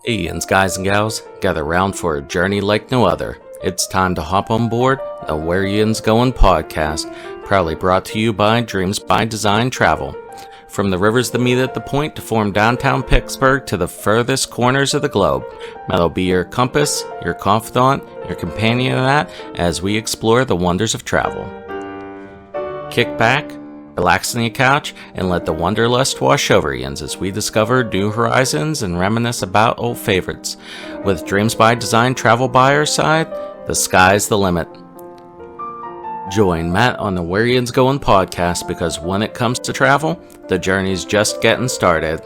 Hey, Yinz guys and gals, gather round for a journey like no other. It's time to hop on board the Where Yinz Goin podcast, proudly brought to you by Dreams by Design Travel. From the rivers that meet at the point to form downtown Pittsburgh to the furthest corners of the globe, that'll be your compass, your confidant, your companion in that as we explore the wonders of travel. Kick back, relax on your couch, and let the wanderlust wash over Yinz as we discover new horizons and reminisce about old favorites. With Dreams by Design Travel by our side, the sky's the limit. Join Matt on the Where Yinz Goin podcast because when it comes to travel, the journey's just getting started.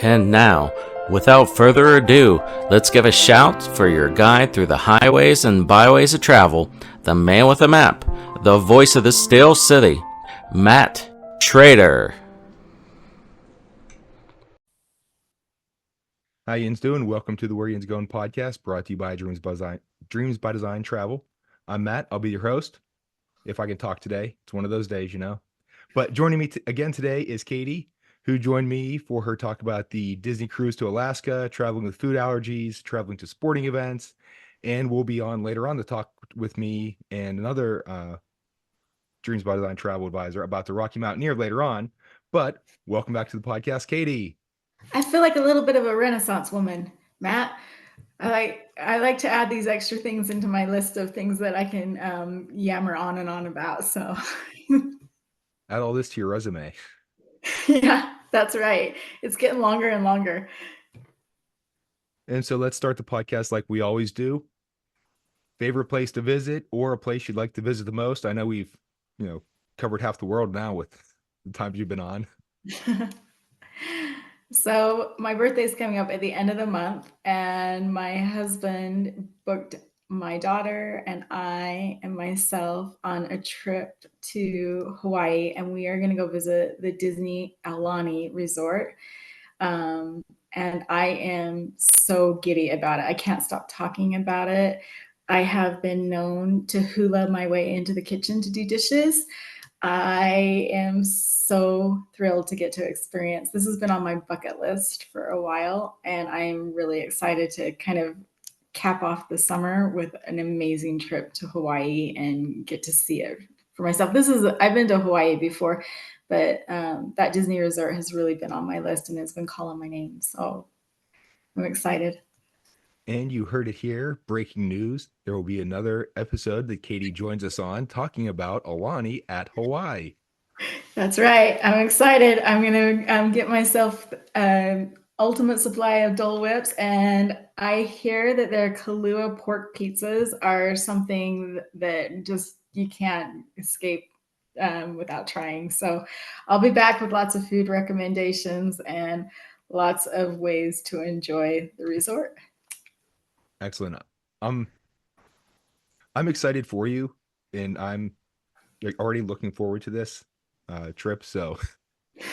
And now, without further ado, let's give a shout for your guide through the highways and byways of travel, the man with a map, the voice of the steel city, Matt Trader. How Yinz doing? Welcome to the Where Yinz Goin podcast, brought to you by Dreams by Design Travel. I'm Matt. I'll be your host. If I can talk today, it's one of those days, you know. But joining me again today is Katie, who joined me for her talk about the Disney cruise to Alaska, traveling with food allergies, traveling to sporting events, and will be on later on to talk with me and another Dreams by Design travel advisor about the Rocky Mountaineer later on. But welcome back to the podcast, Katie. I feel like a little bit of a Renaissance woman, Matt. I like to add these extra things into my list of things that I can yammer on and on about. So Add all this to your resume. yeah, that's right. It's getting longer and longer. And so let's start the podcast like we always do. Favorite place to visit or a place you'd like to visit the most? I know we've, covered half the world now with the times you've been on. So my birthday is coming up at the end of the month, and my husband booked my daughter and I and myself on a trip to Hawaii, and we are going to go visit the Disney Aulani Resort. And I am so giddy about it. I can't stop talking about it. I have been known to hula my way into the kitchen to do dishes. I am so thrilled to get to experience. This has been on my bucket list for a while, and I'm really excited to kind of cap off the summer with an amazing trip to Hawaii and get to see it for myself. I've been to Hawaii before, but that Disney resort has really been on my list and it's been calling my name. So I'm excited. And you heard it here, breaking news. There will be another episode that Katie joins us on talking about Aulani at Hawaii. That's right. I'm excited. I'm going to get myself ultimate supply of Dole Whips, and I hear that their Kahlua pork pizzas are something that just you can't escape without trying. So I'll be back with lots of food recommendations and lots of ways to enjoy the resort. Excellent. I'm excited for you, and I'm already looking forward to this trip. So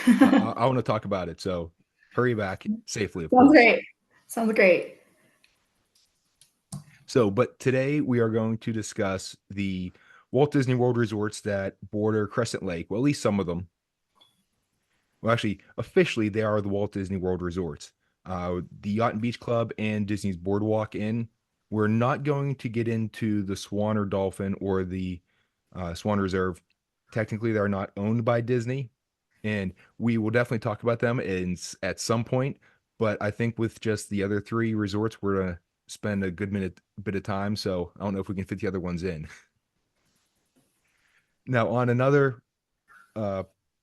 I want to talk about it. So hurry back safely. Of Sounds course. great. Sounds great. So, but today we are going to discuss the Walt Disney World resorts that border Crescent Lake. Well, at least some of them. Well, actually, officially, they are the Walt Disney World resorts. The Yacht and Beach Club and Disney's Boardwalk Inn. We're not going to get into the Swan or Dolphin or the Swan Reserve. Technically, they're not owned by Disney, and we will definitely talk about them at some point. But I think with just the other three resorts, we're going to spend a good bit of time. So I don't know if we can fit the other ones in. Now, on another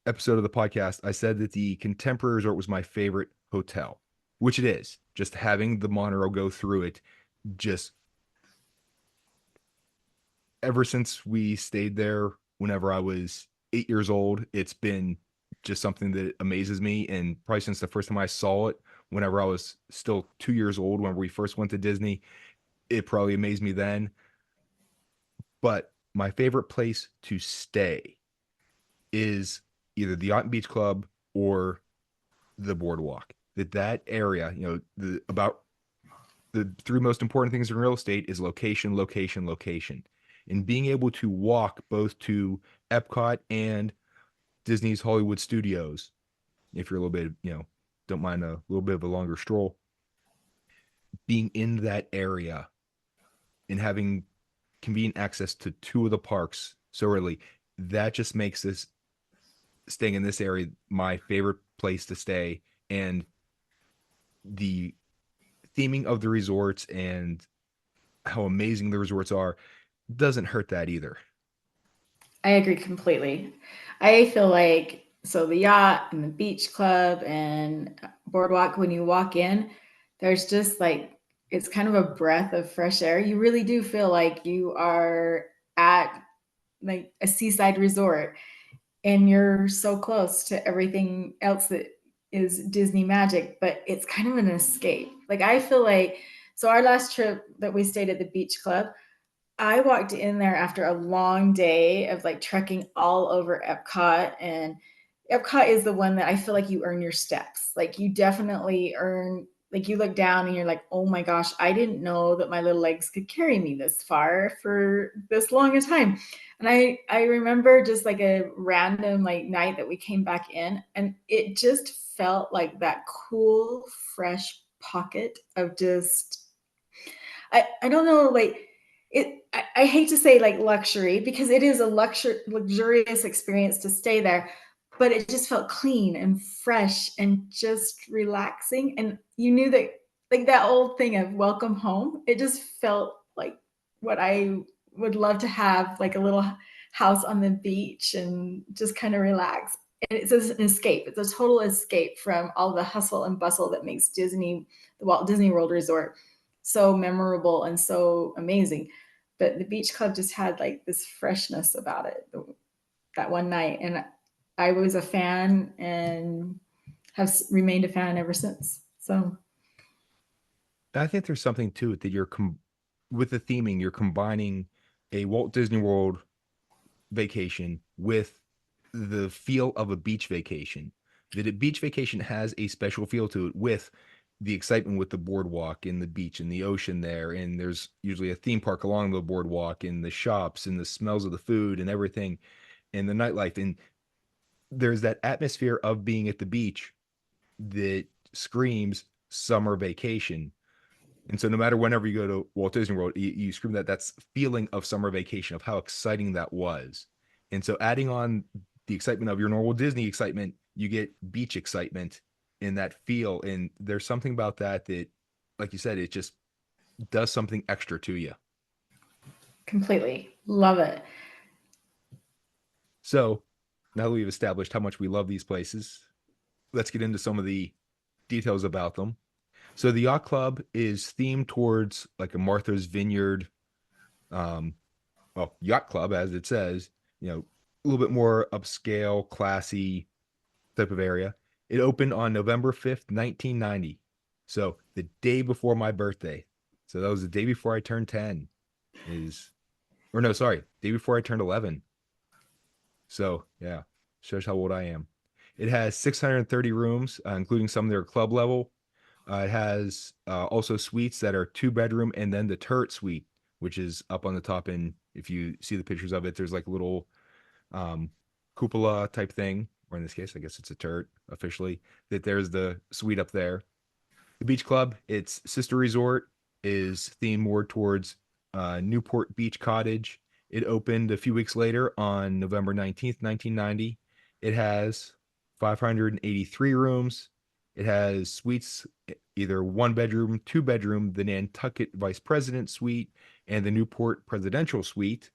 episode of the podcast, I said that the Contemporary Resort was my favorite hotel, which it is. Just having the monorail go through it, just ever since we stayed there whenever I was 8 years old, it's been just something that amazes me. And probably since the first time I saw it, whenever I was still 2 years old, when we first went to Disney, it probably amazed me then. But my favorite place to stay is either the Yacht and Beach Club or the Boardwalk. That area, about the three most important things in real estate is location, location, location. And being able to walk both to Epcot and Disney's Hollywood Studios, if you're a little bit, don't mind a little bit of a longer stroll, being in that area and having convenient access to two of the parks so early, that just makes this staying in this area my favorite place to stay. And the theming of the resorts and how amazing the resorts are doesn't hurt that either. I agree completely. I feel like so the yacht and the beach club and boardwalk, when you walk in, there's just like it's kind of a breath of fresh air. You really do feel like you are at like a seaside resort and you're so close to everything else that is Disney magic, but it's kind of an escape. Like I feel like so our last trip that we stayed at the beach club, I walked in there after a long day of like trekking all over Epcot, and Epcot is the one that I feel like you earn your steps. Like you definitely earn, like you look down and you're like, oh my gosh, I didn't know that my little legs could carry me this far for this long a time. And I remember just like a random like night that we came back in, and it just felt like that cool, fresh pocket of just I don't know, like I hate to say like luxury because it is a luxurious experience to stay there, but it just felt clean and fresh and just relaxing. And you knew that like that old thing of welcome home, it just felt like what I would love to have, like a little house on the beach and just kind of relax. And it's an escape. It's a total escape from all the hustle and bustle that makes Disney, the Walt Disney World Resort, so memorable and so amazing. But the beach club just had like this freshness about it that one night. And I was a fan and have remained a fan ever since. So I think there's something to it that with the theming, you're combining a Walt Disney World vacation with the feel of a beach vacation. That a beach vacation has a special feel to it with the excitement with the boardwalk and the beach and the ocean there. And there's usually a theme park along the boardwalk and the shops and the smells of the food and everything and the nightlife. And there's that atmosphere of being at the beach that screams summer vacation. And so no matter whenever you go to Walt Disney World, you scream that's feeling of summer vacation, of how exciting that was. And so adding on the excitement of your normal Disney excitement, you get beach excitement in that feel. And there's something about that, like you said, it just does something extra to you. completely love it. So now that we've established how much we love these places, let's get into some of the details about them. So the Yacht Club is themed towards like a Martha's Vineyard, Yacht Club, as it says, a little bit more upscale, classy type of area. It opened on November 5th, 1990. So the day before my birthday. So that was the day before I turned 10 day before I turned 11. So yeah, shows how old I am. It has 630 rooms, including some that are club level. It has also suites that are 2-bedroom, and then the turret suite, which is up on the top. And if you see the pictures of it, there's like a little cupola type thing, or in this case, I guess it's a turret officially, that there's the suite up there. The beach club, its sister resort, is themed more towards Newport Beach Cottage. It opened a few weeks later on November 19th, 1990. It has 583 rooms. It has suites, either 1-bedroom, 2-bedroom, the Nantucket Vice President Suite, and the Newport Presidential Suite.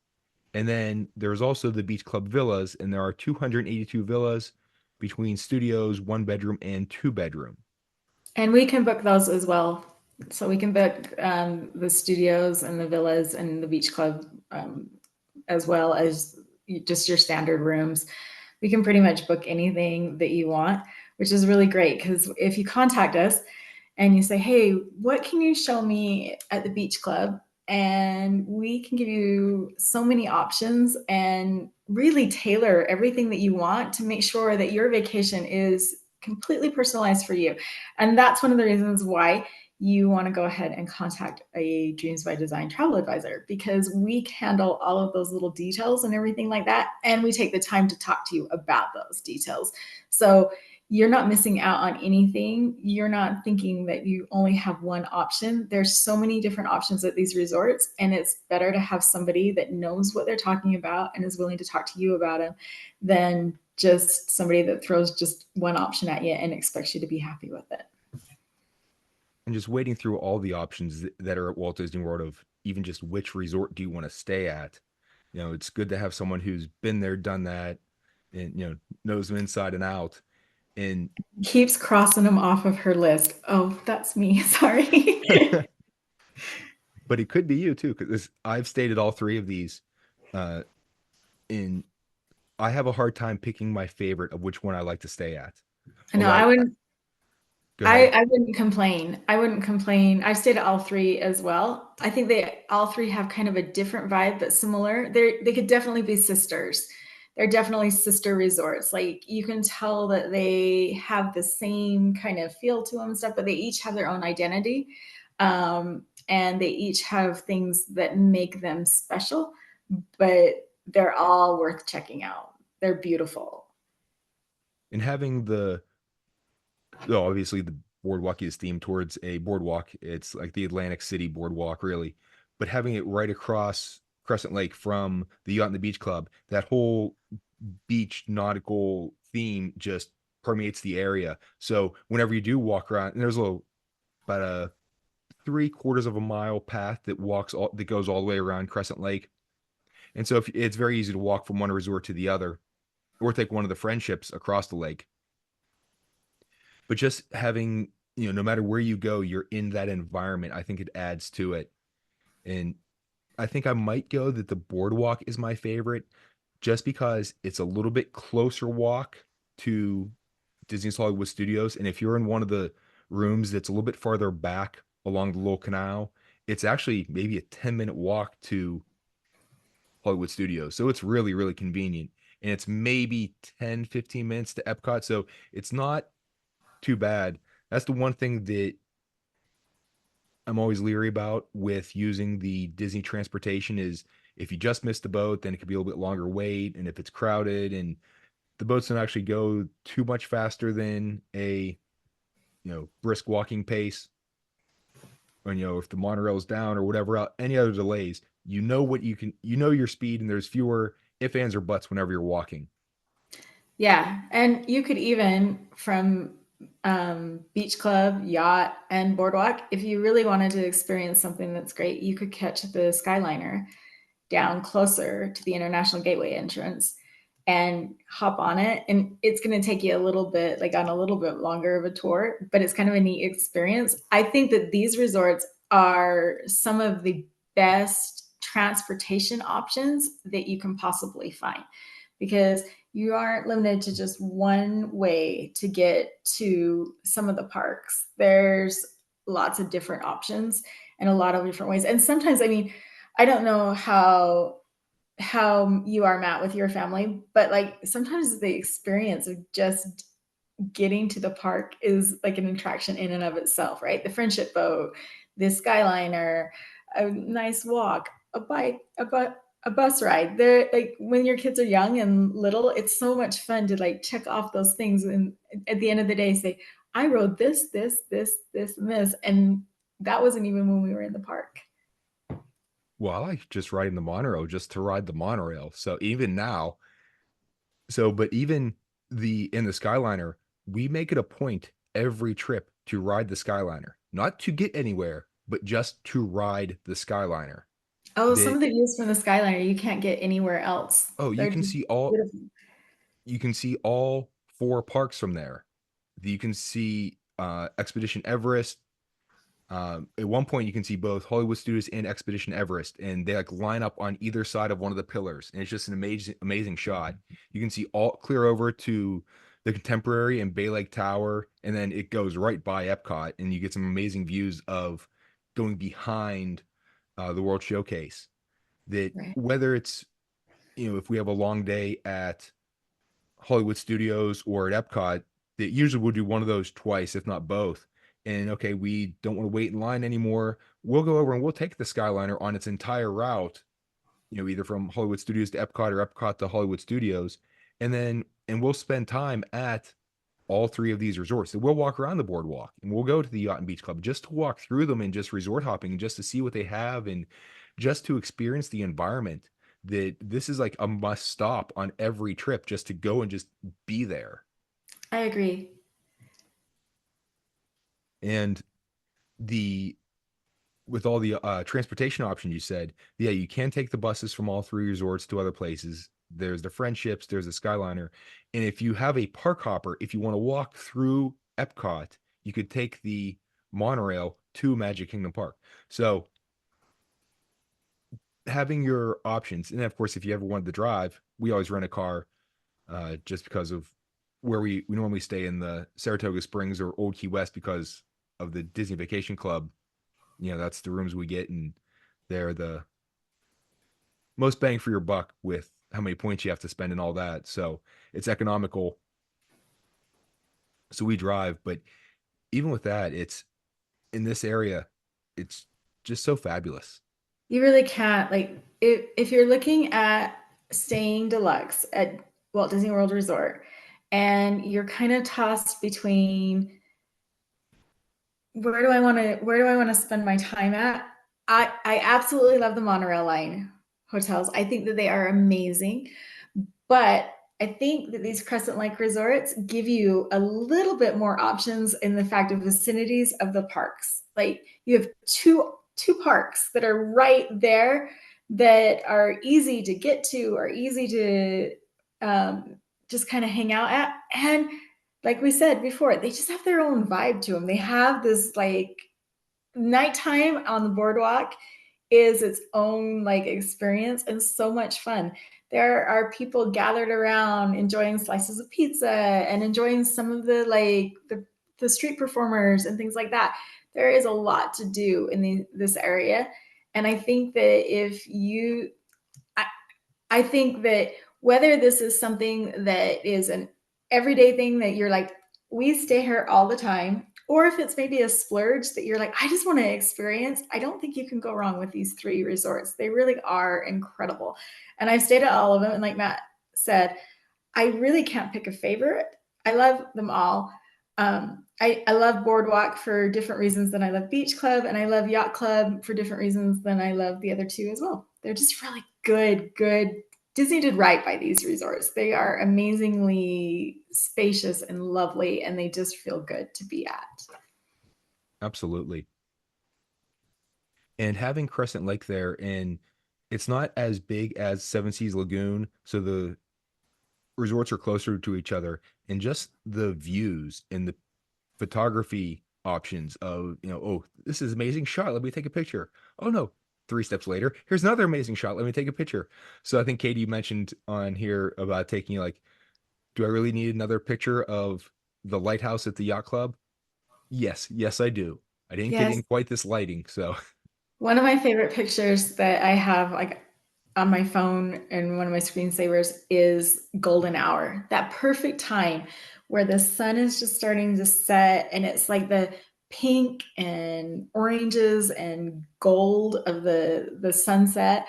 And then there's also the Beach Club Villas, and there are 282 villas between studios, 1-bedroom, and 2-bedroom. And we can book those as well. So we can book the studios and the villas and the beach club as well as just your standard rooms. We can pretty much book anything that you want, which is really great because if you contact us and you say, hey, what can you show me at the beach club? And we can give you so many options and really tailor everything that you want to make sure that your vacation is completely personalized for you. And that's one of the reasons why you want to go ahead and contact a Dreams by Design travel advisor, because we handle all of those little details and everything like that. And we take the time to talk to you about those details. So you're not missing out on anything. You're not thinking that you only have one option. There's so many different options at these resorts, and it's better to have somebody that knows what they're talking about and is willing to talk to you about them than just somebody that throws just one option at you and expects you to be happy with it. And just wading through all the options that are at Walt Disney World of even just which resort do you want to stay at. It's good to have someone who's been there, done that, and knows them inside and out. And Keeps crossing them off of her list. Oh, that's me. Sorry. but it could be you too, because I've stayed at all three of these. In I have a hard time picking my favorite of which one I like to stay at. No, Although I wouldn't. go ahead. I wouldn't complain. I wouldn't complain. I've stayed at all three as well. I think they all three have kind of a different vibe, but similar. They could definitely be sisters. They're definitely sister resorts. Like you can tell that they have the same kind of feel to them and stuff, but they each have their own identity. And they each have things that make them special, but they're all worth checking out. They're beautiful. And having obviously the boardwalk is themed towards a boardwalk. It's like the Atlantic City boardwalk, really. But having it right across Crescent Lake from the Yacht and the Beach Club, that whole beach nautical theme just permeates the area. So whenever you do walk around, and there's about a 3/4 of a mile path that goes all the way around Crescent Lake. And so it's very easy to walk from one resort to the other, or take one of the friendships across the lake. But just having, no matter where you go, you're in that environment. I think it adds to it. And I think I might go that the boardwalk is my favorite, just because it's a little bit closer walk to Disney's Hollywood Studios. And if you're in one of the rooms that's a little bit farther back along the little canal, it's actually maybe a 10-minute walk to Hollywood Studios. So it's really, really convenient. And it's maybe 10, 15 minutes to Epcot. So it's not too bad. That's the one thing that I'm always leery about with using the Disney transportation is if you just miss the boat, then it could be a little bit longer wait. And if it's crowded and the boats don't actually go too much faster than a, brisk walking pace, or, if the monorail's down or whatever, any other delays, your speed, and there's fewer ifs, ands, or buts whenever you're walking. Yeah. And you could even from Beach Club, Yacht, and Boardwalk, if you really wanted to experience something that's great, you could catch the Skyliner down closer to the International Gateway entrance and hop on it. And it's going to take you a little bit, like on a little bit longer of a tour, but it's kind of a neat experience. I think that these resorts are some of the best transportation options that you can possibly find, because you aren't limited to just one way to get to some of the parks. There's lots of different options and a lot of different ways. And sometimes, I don't know how you are, Matt, with your family, but like sometimes the experience of just getting to the park is like an attraction in and of itself, right? The friendship boat, the Skyliner, a nice walk, a bike, a bus ride. They're like when your kids are young and little, it's so much fun to like check off those things and at the end of the day say, I rode this, and this. And that wasn't even when we were in the park. Well, I like just riding the monorail just to ride the monorail. So even now, but even in the Skyliner, we make it a point every trip to ride the Skyliner, not to get anywhere, but just to ride the Skyliner. Oh, some of the views from the Skyliner you can't get anywhere else. Oh, you can see all 4 parks from there. You can see Expedition Everest. At one point, you can see both Hollywood Studios and Expedition Everest, and they like line up on either side of one of the pillars, and it's just an amazing shot. You can see all clear over to the Contemporary and Bay Lake Tower, and then it goes right by Epcot, and you get some amazing views of going behind the World Showcase. That Right. Whether it's if we have a long day at Hollywood Studios or at Epcot, that usually we'll do one of those twice, if not both. And okay, we don't want to wait in line anymore. We'll go over and we'll take the Skyliner on its entire route, either from Hollywood Studios to Epcot or Epcot to Hollywood Studios. And we'll spend time at all three of these resorts. So we'll walk around the boardwalk and we'll go to the Yacht and Beach Club just to walk through them and just resort hopping and just to see what they have and just to experience the environment. That this is like a must stop on every trip just to go and just be there. I agree. And the with all the transportation options you said, yeah, you can take the buses from all three resorts to other places. There's the Friendships, there's the Skyliner. And if you have a park hopper, if you want to walk through Epcot, you could take the monorail to Magic Kingdom Park. So having your options, and of course, if you ever wanted to drive, we always rent a car just because of where we normally stay in the Saratoga Springs or Old Key West because of the Disney Vacation Club. You know, that's the rooms we get, and they're the most bang for your buck with how many points you have to spend and all that. So it's economical. So we drive, but even with that, it's in this area, it's just so fabulous. You really can't, like, if you're looking at staying deluxe at Walt Disney World Resort and you're kind of tossed between where do I want to spend my time at? I absolutely love the monorail line hotels. I think that they are amazing, but I think that these Crescent Lake resorts give you a little bit more options in the fact of vicinities of the parks. Like you have two parks that are right there that are easy to get to or easy to just kind of hang out at. And like we said before, they just have their own vibe to them. They have this like nighttime on the boardwalk is its own like experience and so much fun. There are people gathered around enjoying slices of pizza and enjoying some of the like the street performers and things like that. There is a lot to do in this area. And I think that I think that whether this is something that is an everyday thing that you're like, we stay here all the time, or if it's maybe a splurge that you're like, I just want to experience, I don't think you can go wrong with these three resorts. They really are incredible. And I've stayed at all of them. And like Matt said, I really can't pick a favorite. I love them all. I love Boardwalk for different reasons than I love Beach Club, and I love Yacht Club for different reasons than I love the other two as well. They're just really good. Disney did right by these resorts. They are amazingly spacious and lovely, and they just feel good to be at. Absolutely. And having Crescent Lake there, and it's not as big as Seven Seas Lagoon, so the resorts are closer to each other, and just the views and the photography options of, you know, oh, this is an amazing shot, let me take a picture. Oh no, 3 steps later, here's another amazing shot, let me take a picture. So I think Katie mentioned on here about taking like, do I really need another picture of the lighthouse at the yacht club? Yes I do. I didn't get in quite this lighting, so One of my favorite pictures that I have like on my phone and one of my screensavers is golden hour. That perfect time where the sun is just starting to set and it's like the pink and oranges and gold of the sunset,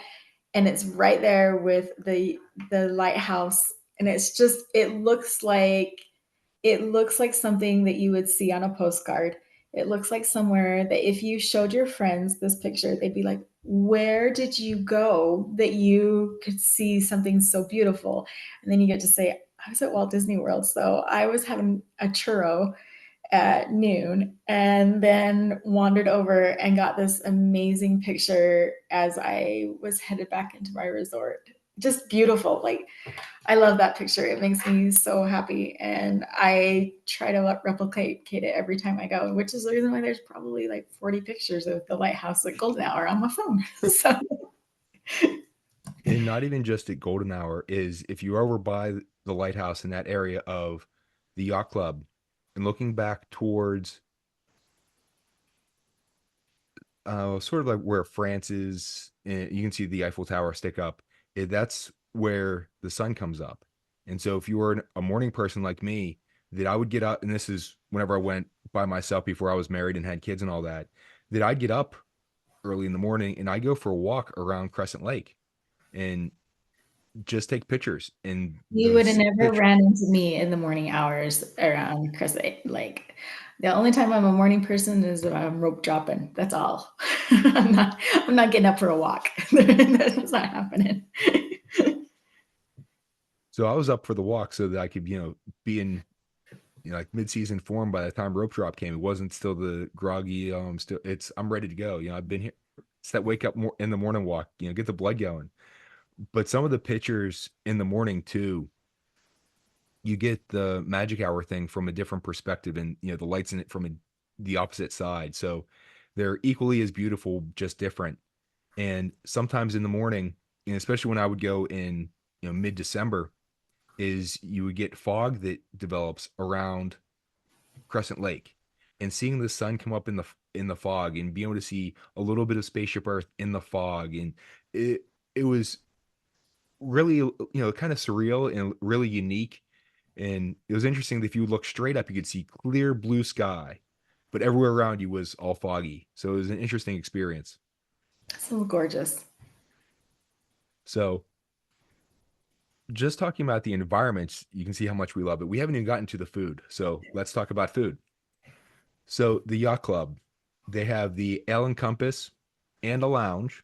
and it's right there with the lighthouse, and it's just it looks like something that you would see on a postcard. It looks like somewhere that if you showed your friends this picture, they'd be like, where did you go that you could see something so beautiful? And then you get to say, I was at Walt Disney World. So I was having a churro at noon and then wandered over and got this amazing picture as I was headed back into my resort. Just beautiful. Like, I love that picture. It makes me so happy. And I try to replicate it every time I go, which is the reason why there's probably like 40 pictures of the lighthouse at golden hour on my phone. So, and not even just at golden hour, is if you're over by the lighthouse in that area of the yacht club and looking back towards sort of like where France is, and you can see the Eiffel Tower stick up. That's where the sun comes up. And so if you were a morning person like me, that I would get up, and this is whenever I went by myself before I was married and had kids and all that, that I'd get up early in the morning and I go for a walk around Crescent Lake. And just take pictures. And You would have those never pictures, ran into me in the morning hours around Crescent Lake. The only time I'm a morning person is if I'm rope dropping. That's all. I'm not getting up for a walk. That's not happening. so I was up for the walk so that I could, be in, like mid-season form by the time rope drop came. It wasn't still the groggy, I'm ready to go. I've been here. It's that wake up more in the morning walk, get the blood going. But some of the pictures in the morning too, you get the magic hour thing from a different perspective, and the lights in it from the opposite side. So they're equally as beautiful, just different. And sometimes in the morning, and especially when I would go in, mid-December, is you would get fog that develops around Crescent Lake, and seeing the sun come up in the fog and being able to see a little bit of spaceship Earth in the fog, and it was really, kind of surreal and really unique. And it was interesting that if you look straight up, you could see clear blue sky, but everywhere around you was all foggy. So it was an interesting experience. So gorgeous. So just talking about the environments, you can see how much we love it. We haven't even gotten to the food. So let's talk about food. So the Yacht Club, they have the Ale and Compass and a lounge.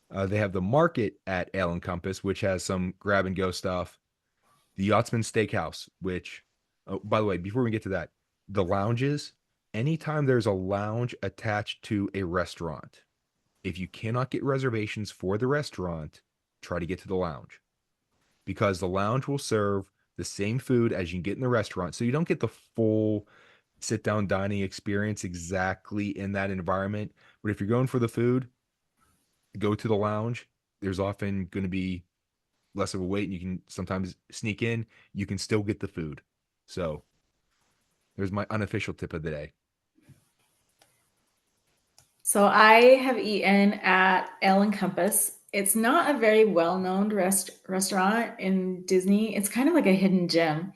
They have the market at Ale and Compass, which has some grab and go stuff. The Yachtsman Steakhouse, which, oh, by the way, before we get to that, the lounges, anytime there's a lounge attached to a restaurant, if you cannot get reservations for the restaurant, try to get to the lounge, because the lounge will serve the same food as you can get in the restaurant. So you don't get the full sit down dining experience exactly in that environment. But if you're going for the food, go to the lounge. There's often going to be less of a wait, and you can sometimes sneak in. You can still get the food. So there's my unofficial tip of the day. So I have eaten at Ale and Compass. It's not a very well-known restaurant in Disney. It's kind of like a hidden gem.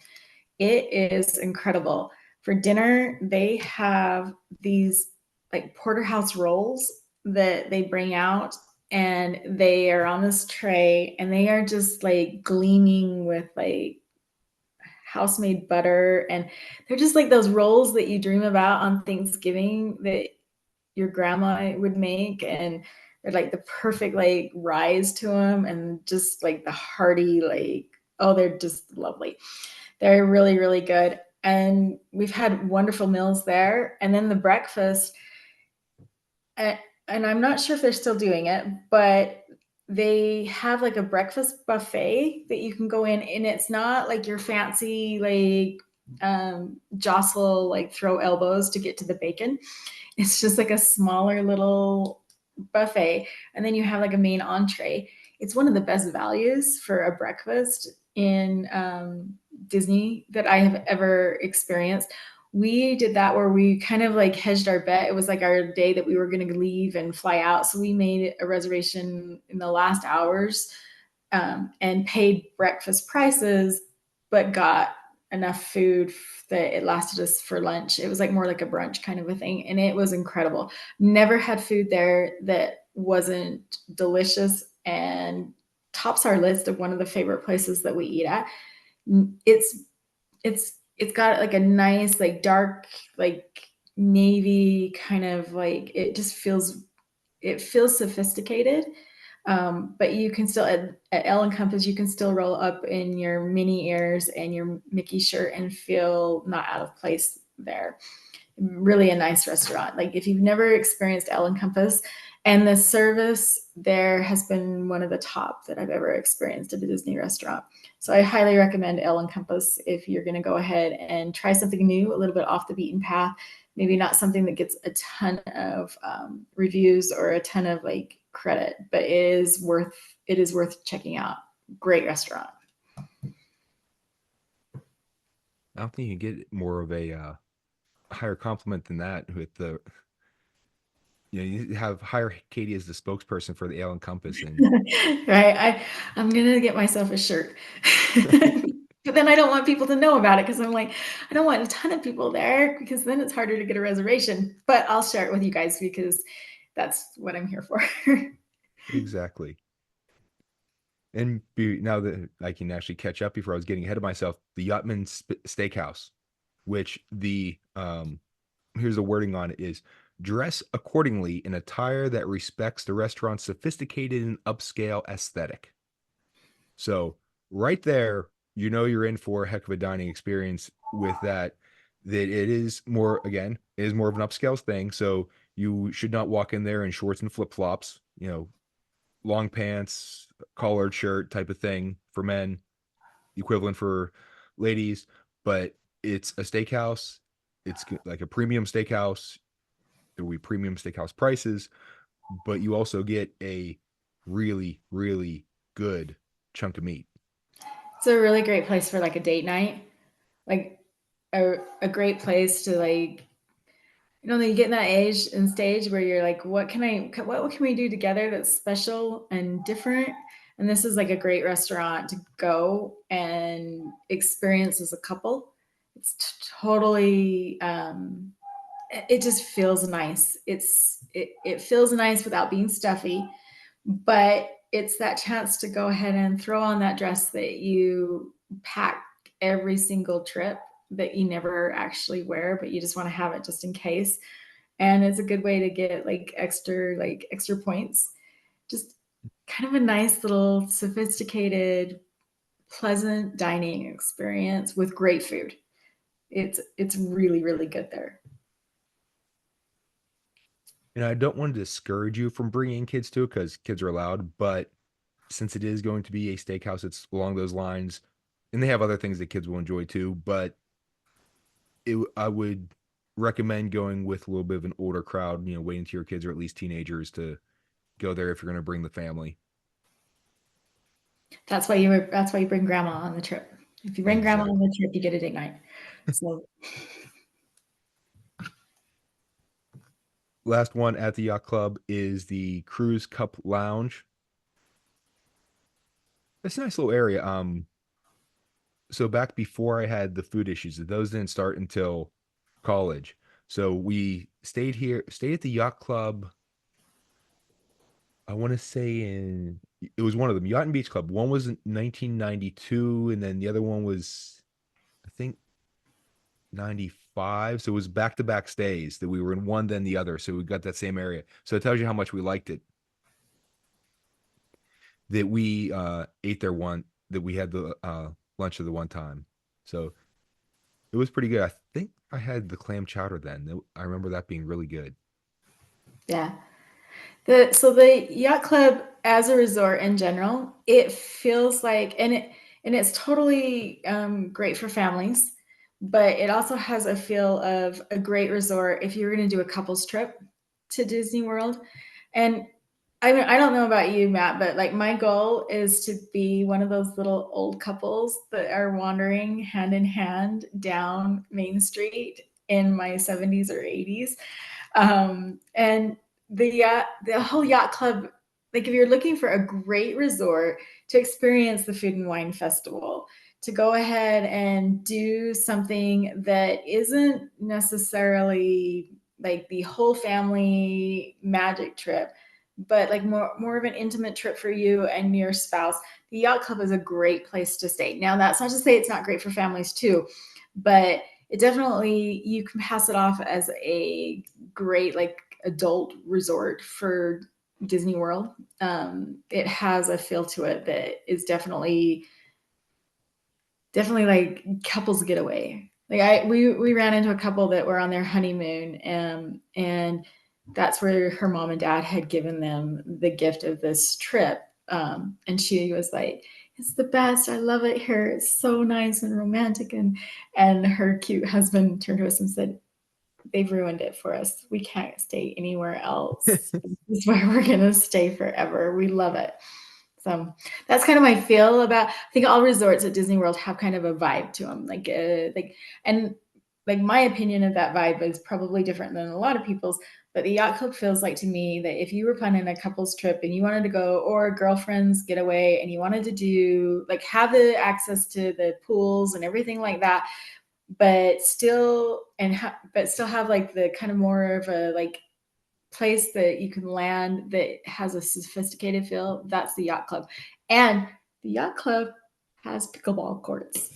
It is incredible. For dinner, they have these like porterhouse rolls that they bring out, and they are on this tray, and they are just like gleaming with like house-made butter, and they're just like those rolls that you dream about on Thanksgiving that your grandma would make, and they're like the perfect like rise to them, and just like the hearty, like, oh, they're just lovely. They're really, really good. And we've had wonderful meals there. And then the breakfast, and I'm not sure if they're still doing it, but they have like a breakfast buffet that you can go in, and it's not like your fancy, like, jostle, like throw elbows to get to the bacon. It's just like a smaller little buffet. And then you have like a main entree. It's one of the best values for a breakfast in Disney that I have ever experienced. We did that where we kind of like hedged our bet. It was like our day that we were going to leave and fly out. So we made a reservation in the last hours, and paid breakfast prices, but got enough food that it lasted us for lunch. It was like more like a brunch kind of a thing. And it was incredible. Never had food there that wasn't delicious, and tops our list of one of the favorite places that we eat at. It's it's got like a nice, like dark, like navy kind of, like, it feels sophisticated. But you can still at Ellen Compass, you can still roll up in your mini ears and your Mickey shirt and feel not out of place there. Really a nice restaurant. Like, if you've never experienced Ellen Compass, and the service there has been one of the top that I've ever experienced at a Disney restaurant. So I highly recommend Ellen Compass if you're going to go ahead and try something new, a little bit off the beaten path. Maybe not something that gets a ton of reviews or a ton of like credit, but it is worth checking out. Great restaurant. I don't think you can get more of a higher compliment than that with the, you have hire Katie as the spokesperson for the Ale and Compass. And Right. I'm gonna get myself a shirt. But then I don't want people to know about it, because I'm like, I don't want a ton of people there, because then it's harder to get a reservation. But I'll share it with you guys because that's what I'm here for. exactly. And now that I can actually catch up before I was getting ahead of myself, the Yachtman Steakhouse, which here's the wording on it is dress accordingly in attire that respects the restaurant's sophisticated and upscale aesthetic. So right there, you're in for a heck of a dining experience with that. That it is more, again, it is more of an upscale thing. So you should not walk in there in shorts and flip flops, long pants, collared shirt type of thing for men, equivalent for ladies. But it's a steakhouse. It's like a premium steakhouse. There will be premium steakhouse prices, but you also get a really, really good chunk of meat. It's a really great place for like a date night, like a great place to like, you get in that age and stage where you're like, what can we do together that's special and different? And this is like a great restaurant to go and experience as a couple. It's totally, it just feels nice. It feels nice without being stuffy, but it's that chance to go ahead and throw on that dress that you pack every single trip that you never actually wear, but you just want to have it just in case. And it's a good way to get like extra points. Just kind of a nice little sophisticated, pleasant dining experience with great food. It's really, really good there. And I don't want to discourage you from bringing kids to it because kids are allowed, but since it is going to be a steakhouse, it's along those lines, and they have other things that kids will enjoy too. But I would recommend going with a little bit of an older crowd, waiting until your kids are at least teenagers to go there if you're going to bring the family. That's why you bring grandma on the trip. If you bring grandma on the trip, you get a date night. So last one at the yacht club is the Cruise Cup Lounge. It's a nice little area. So back before I had the food issues, those didn't start until college. So we stayed at the yacht club. I want to say it was one of them, Yacht and Beach Club. One was in 1992, and then the other one was, I think, 95. So it was back-to-back stays that we were in one, then the other. So we got that same area. So it tells you how much we liked it. That we ate there that we had the lunch of the one time. So it was pretty good. I think I had the clam chowder then. I remember that being really good. yeah. So the yacht club as a resort in general, it feels like, and it's totally great for families, but it also has a feel of a great resort if you're going to do a couples trip to Disney World. And I mean, I don't know about you, Matt, but like my goal is to be one of those little old couples that are wandering hand in hand down Main Street in my 70s or 80s. And the whole yacht club, like if you're looking for a great resort to experience the Food and Wine Festival, to go ahead and do something that isn't necessarily like the whole family magic trip, but like more of an intimate trip for you and your spouse, the yacht club is a great place to stay. Now, that's not to say it's not great for families too, but it definitely, you can pass it off as a great like adult resort for Disney World. It has a feel to it that is definitely like couples getaway. Like we ran into a couple that were on their honeymoon, and that's where her mom and dad had given them the gift of this trip. And she was like, "It's the best. I love it here. It's so nice and romantic." And her cute husband turned to us and said, "They've ruined it for us. We can't stay anywhere else. This is where we're going to stay forever. We love it." So that's kind of my feel about, I think all resorts at Disney World have kind of a vibe to them. Like my opinion of that vibe is probably different than a lot of people's, but the yacht club feels like to me that if you were planning a couples trip and you wanted to go, or a girlfriend's getaway, and you wanted to do like have the access to the pools and everything like that, but still have like the kind of more of a like place that you can land that has a sophisticated feel, that's the yacht club. And the yacht club has pickleball courts.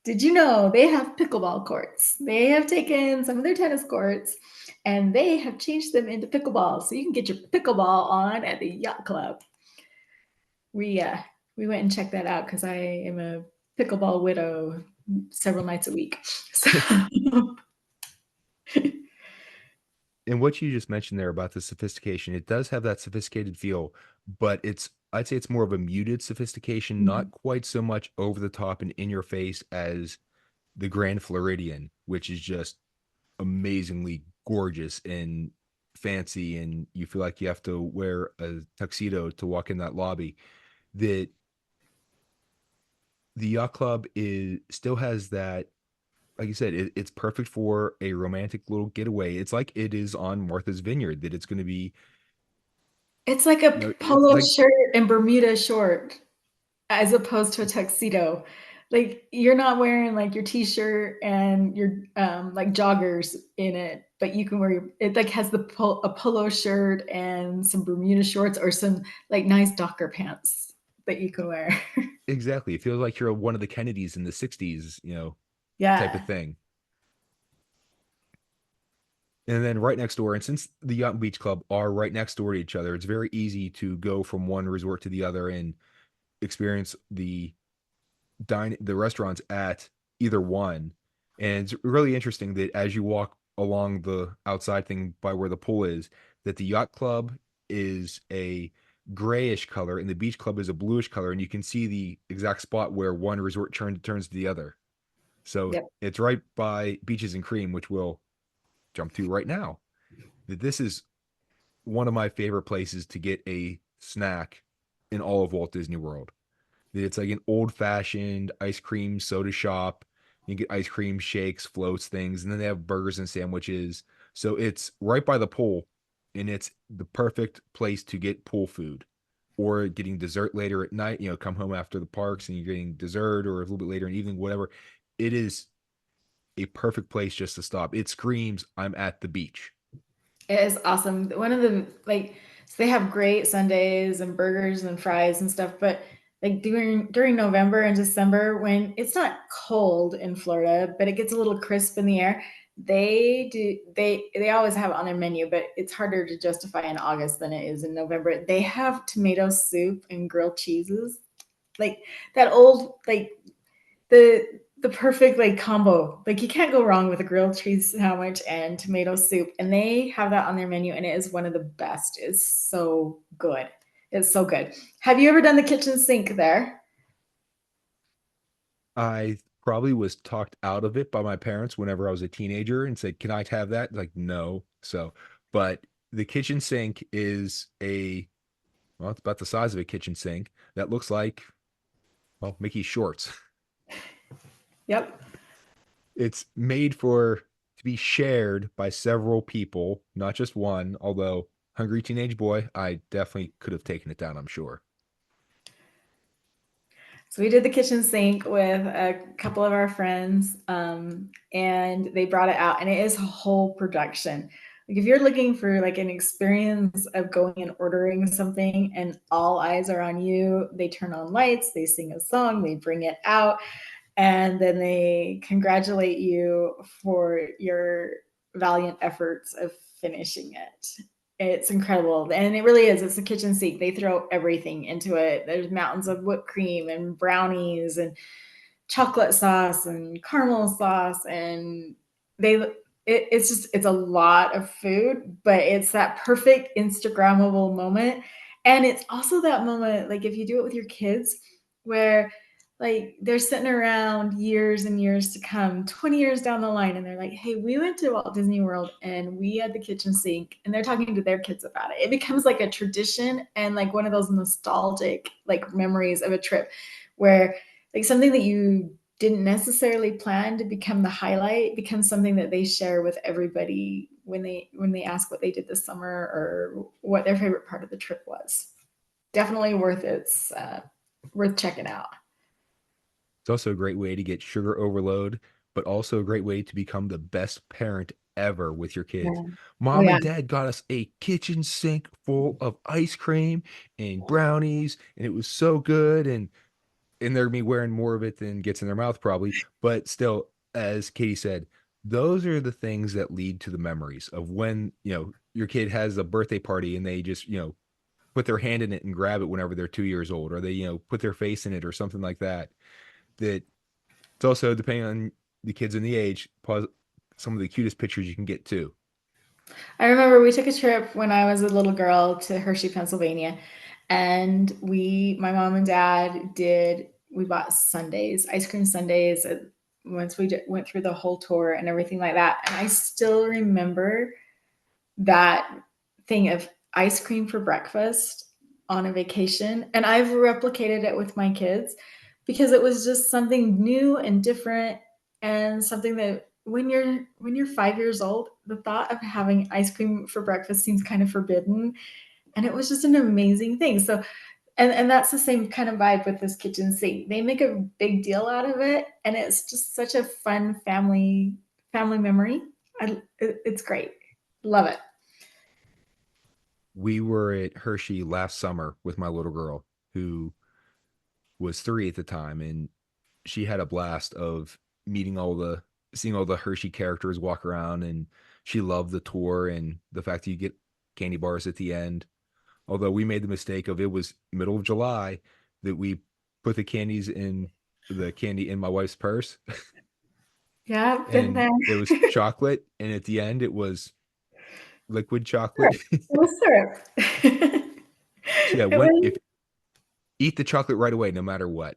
Did you know they have pickleball courts? They have taken some of their tennis courts and they have changed them into pickleball. So you can get your pickleball on at the yacht club. We went and checked that out because I am a pickleball widow several nights a week. So And what you just mentioned there about the sophistication, it does have that sophisticated feel, but I'd say it's more of a muted sophistication, not quite so much over the top and in your face as the Grand Floridian, which is just amazingly gorgeous and fancy, and you feel like you have to wear a tuxedo to walk in that lobby. That the yacht club still has that, like you said, it's perfect for a romantic little getaway. It's like it is on Martha's Vineyard, that it's going to be, it's like a it's polo like shirt and Bermuda short as opposed to a tuxedo. Like you're not wearing like your t-shirt and your like joggers in it, but you can wear it like has a polo shirt and some Bermuda shorts or some like nice Docker pants that you can wear. exactly. It feels like you're one of the Kennedys in the '60s, type of Yeah. thing. And then right next door, and since the Yacht and Beach Club are right next door to each other, it's very easy to go from one resort to the other and experience the restaurants at either one. And it's really interesting that as you walk along the outside thing by where the pool is, that the Yacht Club is a grayish color and the Beach Club is a bluish color, and you can see the exact spot where one resort turns to the other. So Yep. it's right by Beaches and Cream, which we'll jump to right now. That this is one of my favorite places to get a snack in all of Walt Disney World. It's like an old fashioned ice cream soda shop. You get ice cream shakes, floats, things, and then they have burgers and sandwiches. So it's right by the pool, and it's the perfect place to get pool food or getting dessert later at night. Come home after the parks and you're getting dessert, or a little bit later in the evening, whatever. It is a perfect place just to stop. It screams, I'm at the beach. It is awesome. One of the like so they have great sundaes and burgers and fries and stuff, but like during November and December when it's not cold in Florida, but it gets a little crisp in the air, they always have it on their menu, but it's harder to justify in August than it is in November. They have tomato soup and grilled cheeses. Like that old like the perfect like combo. Like you can't go wrong with a grilled cheese sandwich and tomato soup. And they have that on their menu and it is one of the best. It's so good. It's so good. Have you ever done the kitchen sink there? I probably was talked out of it by my parents whenever I was a teenager and said, "Can I have that?" Like, no. So, but the kitchen sink is well, it's about the size of a kitchen sink that looks like, well, Mickey's shorts. Yep. It's made to be shared by several people, not just one, although hungry teenage boy, I definitely could have taken it down, I'm sure. So we did the kitchen sink with a couple of our friends, and they brought it out, and it is a whole production. Like if you're looking for like an experience of going and ordering something, and all eyes are on you, they turn on lights, they sing a song, they bring it out, and then they congratulate you for your valiant efforts of finishing it. It's incredible. And it really is. It's a kitchen sink. They throw everything into it. There's mountains of whipped cream and brownies and chocolate sauce and caramel sauce. And it's a lot of food, but it's that perfect Instagrammable moment. And it's also that moment, like if you do it with your kids, where like they're sitting around years and years to come, 20 years down the line, and they're like, hey, we went to Walt Disney World and we had the kitchen sink, and they're talking to their kids about it. It becomes like a tradition and like one of those nostalgic like memories of a trip where like something that you didn't necessarily plan to become the highlight becomes something that they share with everybody when they ask what they did this summer or what their favorite part of the trip was. Definitely worth checking out. It's also a great way to get sugar overload, but also a great way to become the best parent ever with your kids. Yeah. Oh Mom yeah. and dad got us a kitchen sink full of ice cream and brownies, and it was so good. And and they're gonna be wearing more of it than gets in their mouth probably. But still, as Katie said, those are the things that lead to the memories of when, your kid has a birthday party and they just, put their hand in it and grab it whenever they're 2 years old, or they, put their face in it or something like that. That it's also depending on the kids and the age, some of the cutest pictures you can get too. I remember we took a trip when I was a little girl to Hershey, Pennsylvania, and my mom and dad we bought sundaes, ice cream sundaes. Once we went through the whole tour and everything like that, and I still remember that thing of ice cream for breakfast on a vacation, and I've replicated it with my kids because it was just something new and different, and something that when you're 5 years old, the thought of having ice cream for breakfast seems kind of forbidden, and it was just an amazing thing. So and that's the same kind of vibe with this kitchen sink. They make a big deal out of it, and it's just such a fun family memory. It's great. Love it. We were at Hershey last summer with my little girl who was 3 at the time, and she had a blast of seeing all the Hershey characters walk around, and she loved the tour and the fact that you get candy bars at the end. Although we made the mistake of, it was middle of July, that we put the candy in my wife's purse, Yeah, been and there. it was chocolate, and at the end it was liquid chocolate. It was syrup. So yeah, It was eat the chocolate right away, no matter what.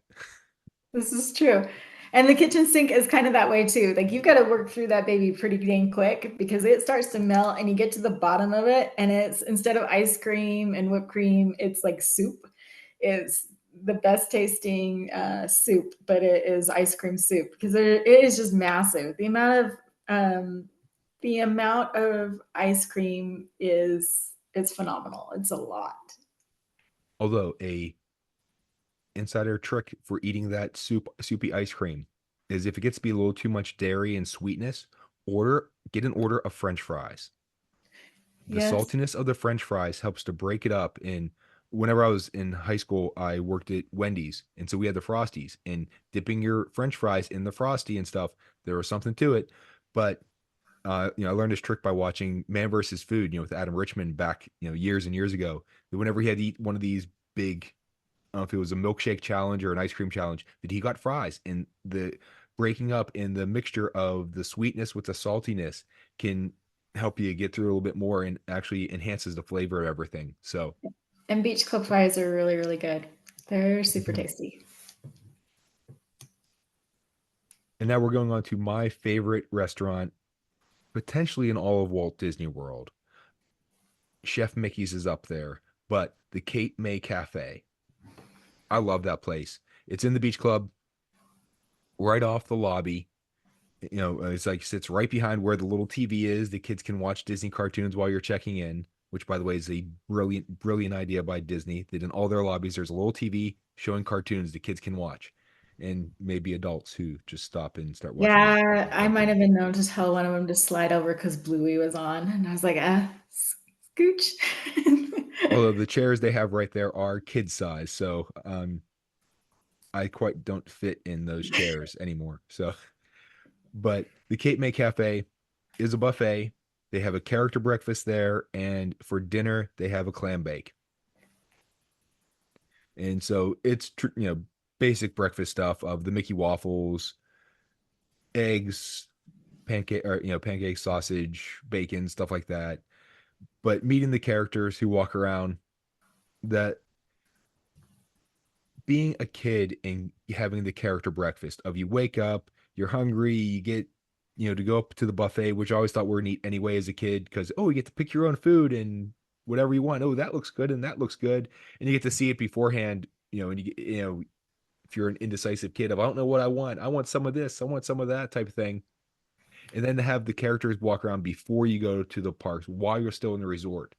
This is true. And the kitchen sink is kind of that way too. Like, you've got to work through that baby pretty dang quick because it starts to melt and you get to the bottom of it, and it's, instead of ice cream and whipped cream, it's like soup. It's the best tasting soup, but it is ice cream soup because it is just massive. The amount of ice cream it's phenomenal. It's a lot. Although a insider trick for eating that soupy ice cream is, if it gets to be a little too much dairy and sweetness, get an order of French fries. The Yes. saltiness of the French fries helps to break it up. And whenever I was in high school, I worked at Wendy's, and so we had the Frosties, and dipping your French fries in the Frosty and stuff, there was something to it. But I learned this trick by watching Man vs. Food, with Adam Richman back, years and years ago. That whenever he had to eat one of these big, I don't know if it was a milkshake challenge or an ice cream challenge, that he got fries, and the breaking up in the mixture of the sweetness with the saltiness can help you get through a little bit more and actually enhances the flavor of everything. So, And beach club fries are really, really good. They're super tasty. and now we're going on to my favorite restaurant, potentially in all of Walt Disney World. Chef Mickey's is up there, but the Cape May Cafe. I love that place. It's in the beach club, right off the lobby. It's like, sits right behind where the little TV is. The kids can watch Disney cartoons while you're checking in, which, by the way, is a brilliant, brilliant idea by Disney. That in all their lobbies, there's a little TV showing cartoons the kids can watch, and maybe adults who just stop and start watching. Yeah, I might have been known to tell one of them to slide over because Bluey was on, and I was like, scooch. Although the chairs they have right there are kid size, so I quite don't fit in those chairs anymore. So, but the Cape May Cafe is a buffet. They have a character breakfast there, and for dinner they have a clam bake. And so it's basic breakfast stuff of the Mickey waffles, eggs, pancake, sausage, bacon, stuff like that. But meeting the characters who walk around, that being a kid and having the character breakfast of, you wake up, you're hungry, you get to go up to the buffet, which I always thought were neat anyway as a kid, because you get to pick your own food and whatever you want. Oh, that looks good and that looks good, and you get to see it beforehand. And if you're an indecisive kid of, I don't know what I want some of this, I want some of that type of thing. And then to have the characters walk around before you go to the parks while you're still in the resort.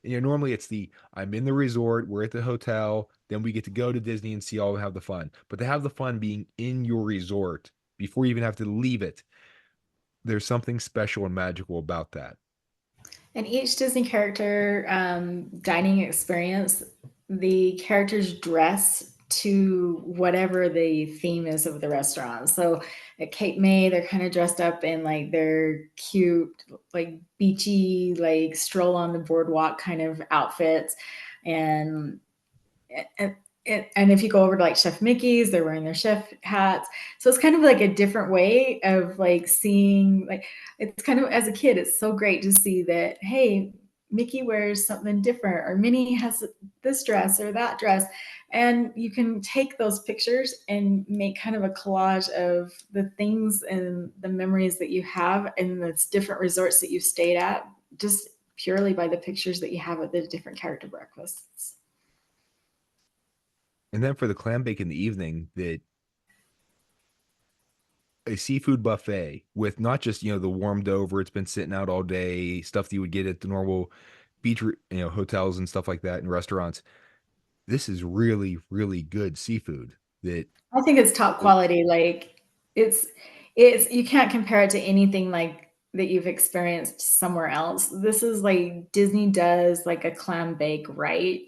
And normally it's I'm in the resort, we're at the hotel, then we get to go to Disney and see all have the fun. But to have the fun being in your resort before you even have to leave it, there's something special and magical about that. And each Disney character dining experience, the characters dress to whatever the theme is of the restaurant. So at Cape May, they're kind of dressed up in like their cute, like beachy, like stroll on the boardwalk kind of outfits. And and, and if you go over to like Chef Mickey's, they're wearing their chef hats. So it's kind of like a different way of like seeing, like, it's kind of, as a kid, it's so great to see that, hey, Mickey wears something different, or Minnie has this dress or that dress. And you can take those pictures and make kind of a collage of the things and the memories that you have in the different resorts that you've stayed at, just purely by the pictures that you have at the different character breakfasts. And then for the clam bake in the evening, that a seafood buffet with not just, the warmed over, it's been sitting out all day, stuff that you would get at the normal beach, hotels and stuff like that and restaurants. This is really, really good seafood that I think it's top quality. Like it's you can't compare it to anything like that you've experienced somewhere else. This is like Disney does like a clam bake right.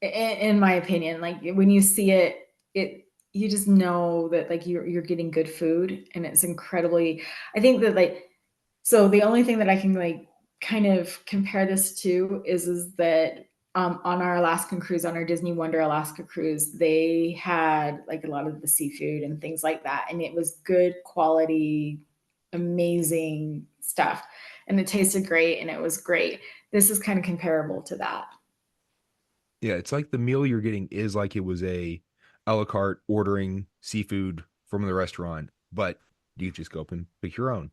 In my opinion, like when you see it, you just know that like you're getting good food, and it's incredibly. I think that like, so the only thing that I can like kind of compare this to is that on our Alaskan cruise, on our Disney Wonder Alaska cruise, they had like a lot of the seafood and things like that, and it was good quality, amazing stuff, and it tasted great, and it was great. This is kind of comparable to that. Yeah, it's like the meal you're getting is like it was a la carte ordering seafood from the restaurant, but you just go up and pick your own.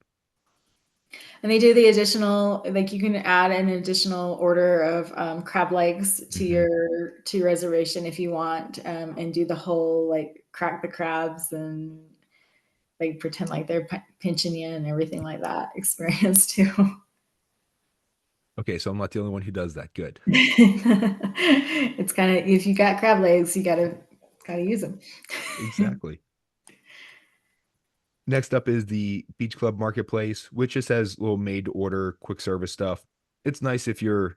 And they do the additional, like you can add an additional order of crab legs to your reservation if you want, and do the whole like crack the crabs and like pretend like they're pinching you and everything like that experience too. Okay, so I'm not the only one who does that. Good. It's kind of, if you got crab legs, you gotta use them. Exactly. Next up is the Beach Club Marketplace, which just has little made to order quick service stuff. It's nice if you're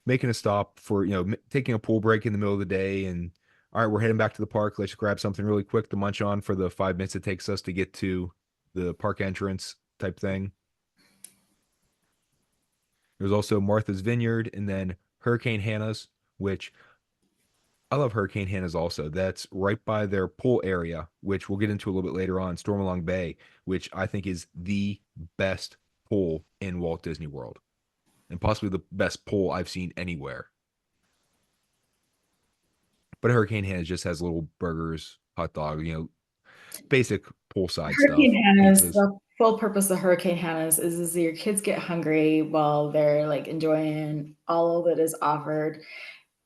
making a stop for, taking a pool break in the middle of the day and, all right, we're heading back to the park. Let's grab something really quick to munch on for the 5 minutes it takes us to get to the park entrance type thing. There's also Martha's Vineyard and then Hurricane Hannah's, which I love Hurricane Hannah's also. That's right by their pool area, which we'll get into a little bit later on, Stormalong Bay, which I think is the best pool in Walt Disney World and possibly the best pool I've seen anywhere. But Hurricane Hannah's just has little burgers, hot dog, basic poolside Hurricane stuff. Hannah's, Pizzas. the full purpose of Hurricane Hannah's is your kids get hungry while they're like enjoying all that is offered,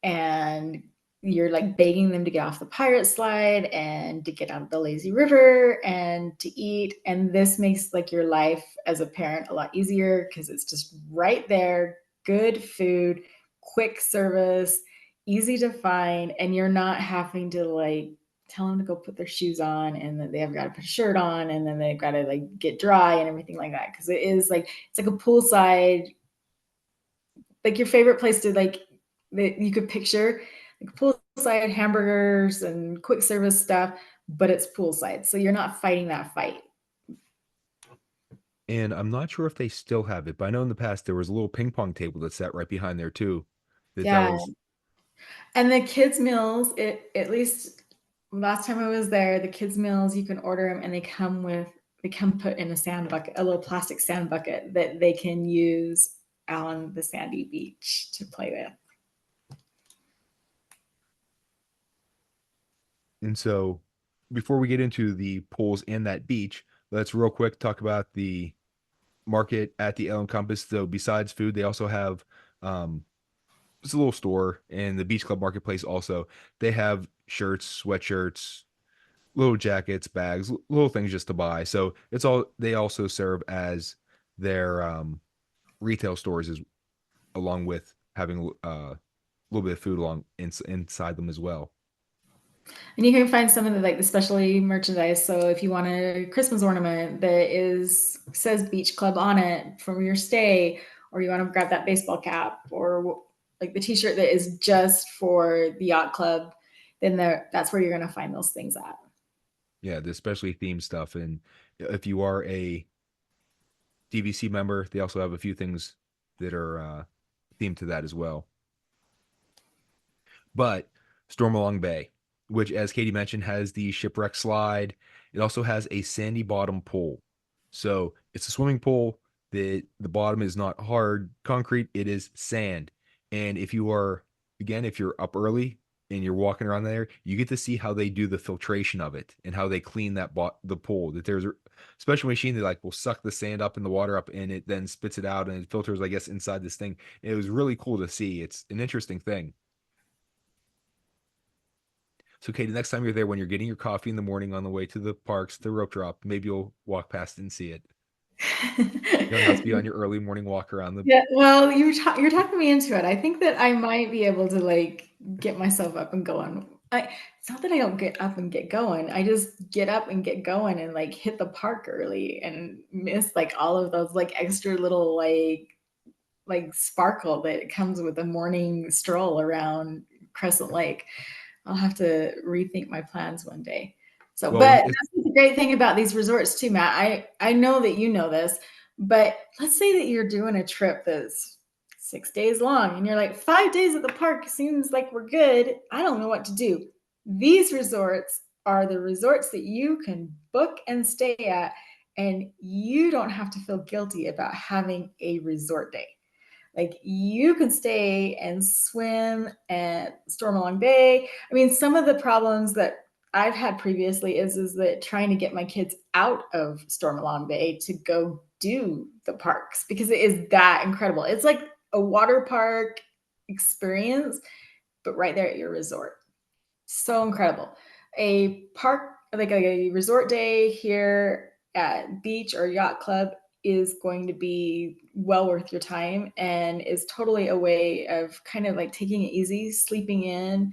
and you're like begging them to get off the pirate slide and to get out of the lazy river and to eat. And this makes like your life as a parent a lot easier because it's just right there, good food, quick service, easy to find, and you're not having to like tell them to go put their shoes on and then they have got to put a shirt on and then they've got to like get dry and everything like that. Cause it is like, it's like a poolside, like your favorite place to like, that you could picture like poolside hamburgers and quick service stuff, but it's poolside. So you're not fighting that fight. And I'm not sure if they still have it, but I know in the past there was a little ping pong table that sat right behind there too. That was. And the kids' meals, at least last time I was there, the kids' meals, you can order them and they come put in a sand bucket, a little plastic sand bucket that they can use on the sandy beach to play with. And so before we get into the pools and that beach, let's real quick talk about the market at the El Compass. So besides food, they also have it's a little store, and the Beach Club Marketplace also. They have shirts, sweatshirts, little jackets, bags, little things just to buy. So it's all, they also serve as their retail stores as along with having a little bit of food inside them as well. And you can find some of the like the specialty merchandise. So if you want a Christmas ornament that says Beach Club on it from your stay, or you want to grab that baseball cap or like the t-shirt that is just for the yacht club, then that's where you're going to find those things at. Yeah, the especially themed stuff. And if you are a DVC member, they also have a few things that are themed to that as well. But Stormalong Bay, which, as Katie mentioned, has the shipwreck slide. It also has a sandy bottom pool. So it's a swimming pool that the bottom is not hard concrete, it is sand. And if you're up early and you're walking around there, you get to see how they do the filtration of it and how they clean the pool. That there's a special machine that like will suck the sand up in the water up, and it then spits it out and it filters, I guess, inside this thing. It was really cool to see. It's an interesting thing. So, Katie, next time you're there, when you're getting your coffee in the morning on the way to the parks, the rope drop, maybe you'll walk past and see it. You don't have to be on your early morning walk around the. Yeah, well, you're talking me into it. I think that I might be able to like get myself up and going. It's not that I don't get up and get going. I just get up and get going and like hit the park early and miss like all of those like extra little like sparkle that comes with a morning stroll around Crescent Lake. I'll have to rethink my plans one day. So, Well, but that's the great thing about these resorts too, Matt. I know that you know this, but let's say that you're doing a trip that's 6 days long and you're like 5 days at the park seems like we're good. I don't know what to do. These resorts are the resorts that you can book and stay at, and you don't have to feel guilty about having a resort day. Like you can stay and swim at Stormalong Bay. I mean, some of the problems that I've had previously is that trying to get my kids out of Stormalong Bay to go do the parks, because it is that incredible. It's like a water park experience, but right there at your resort. So incredible. A park, like a resort day here at beach or yacht club, is going to be well worth your time and is totally a way of kind of like taking it easy, sleeping in,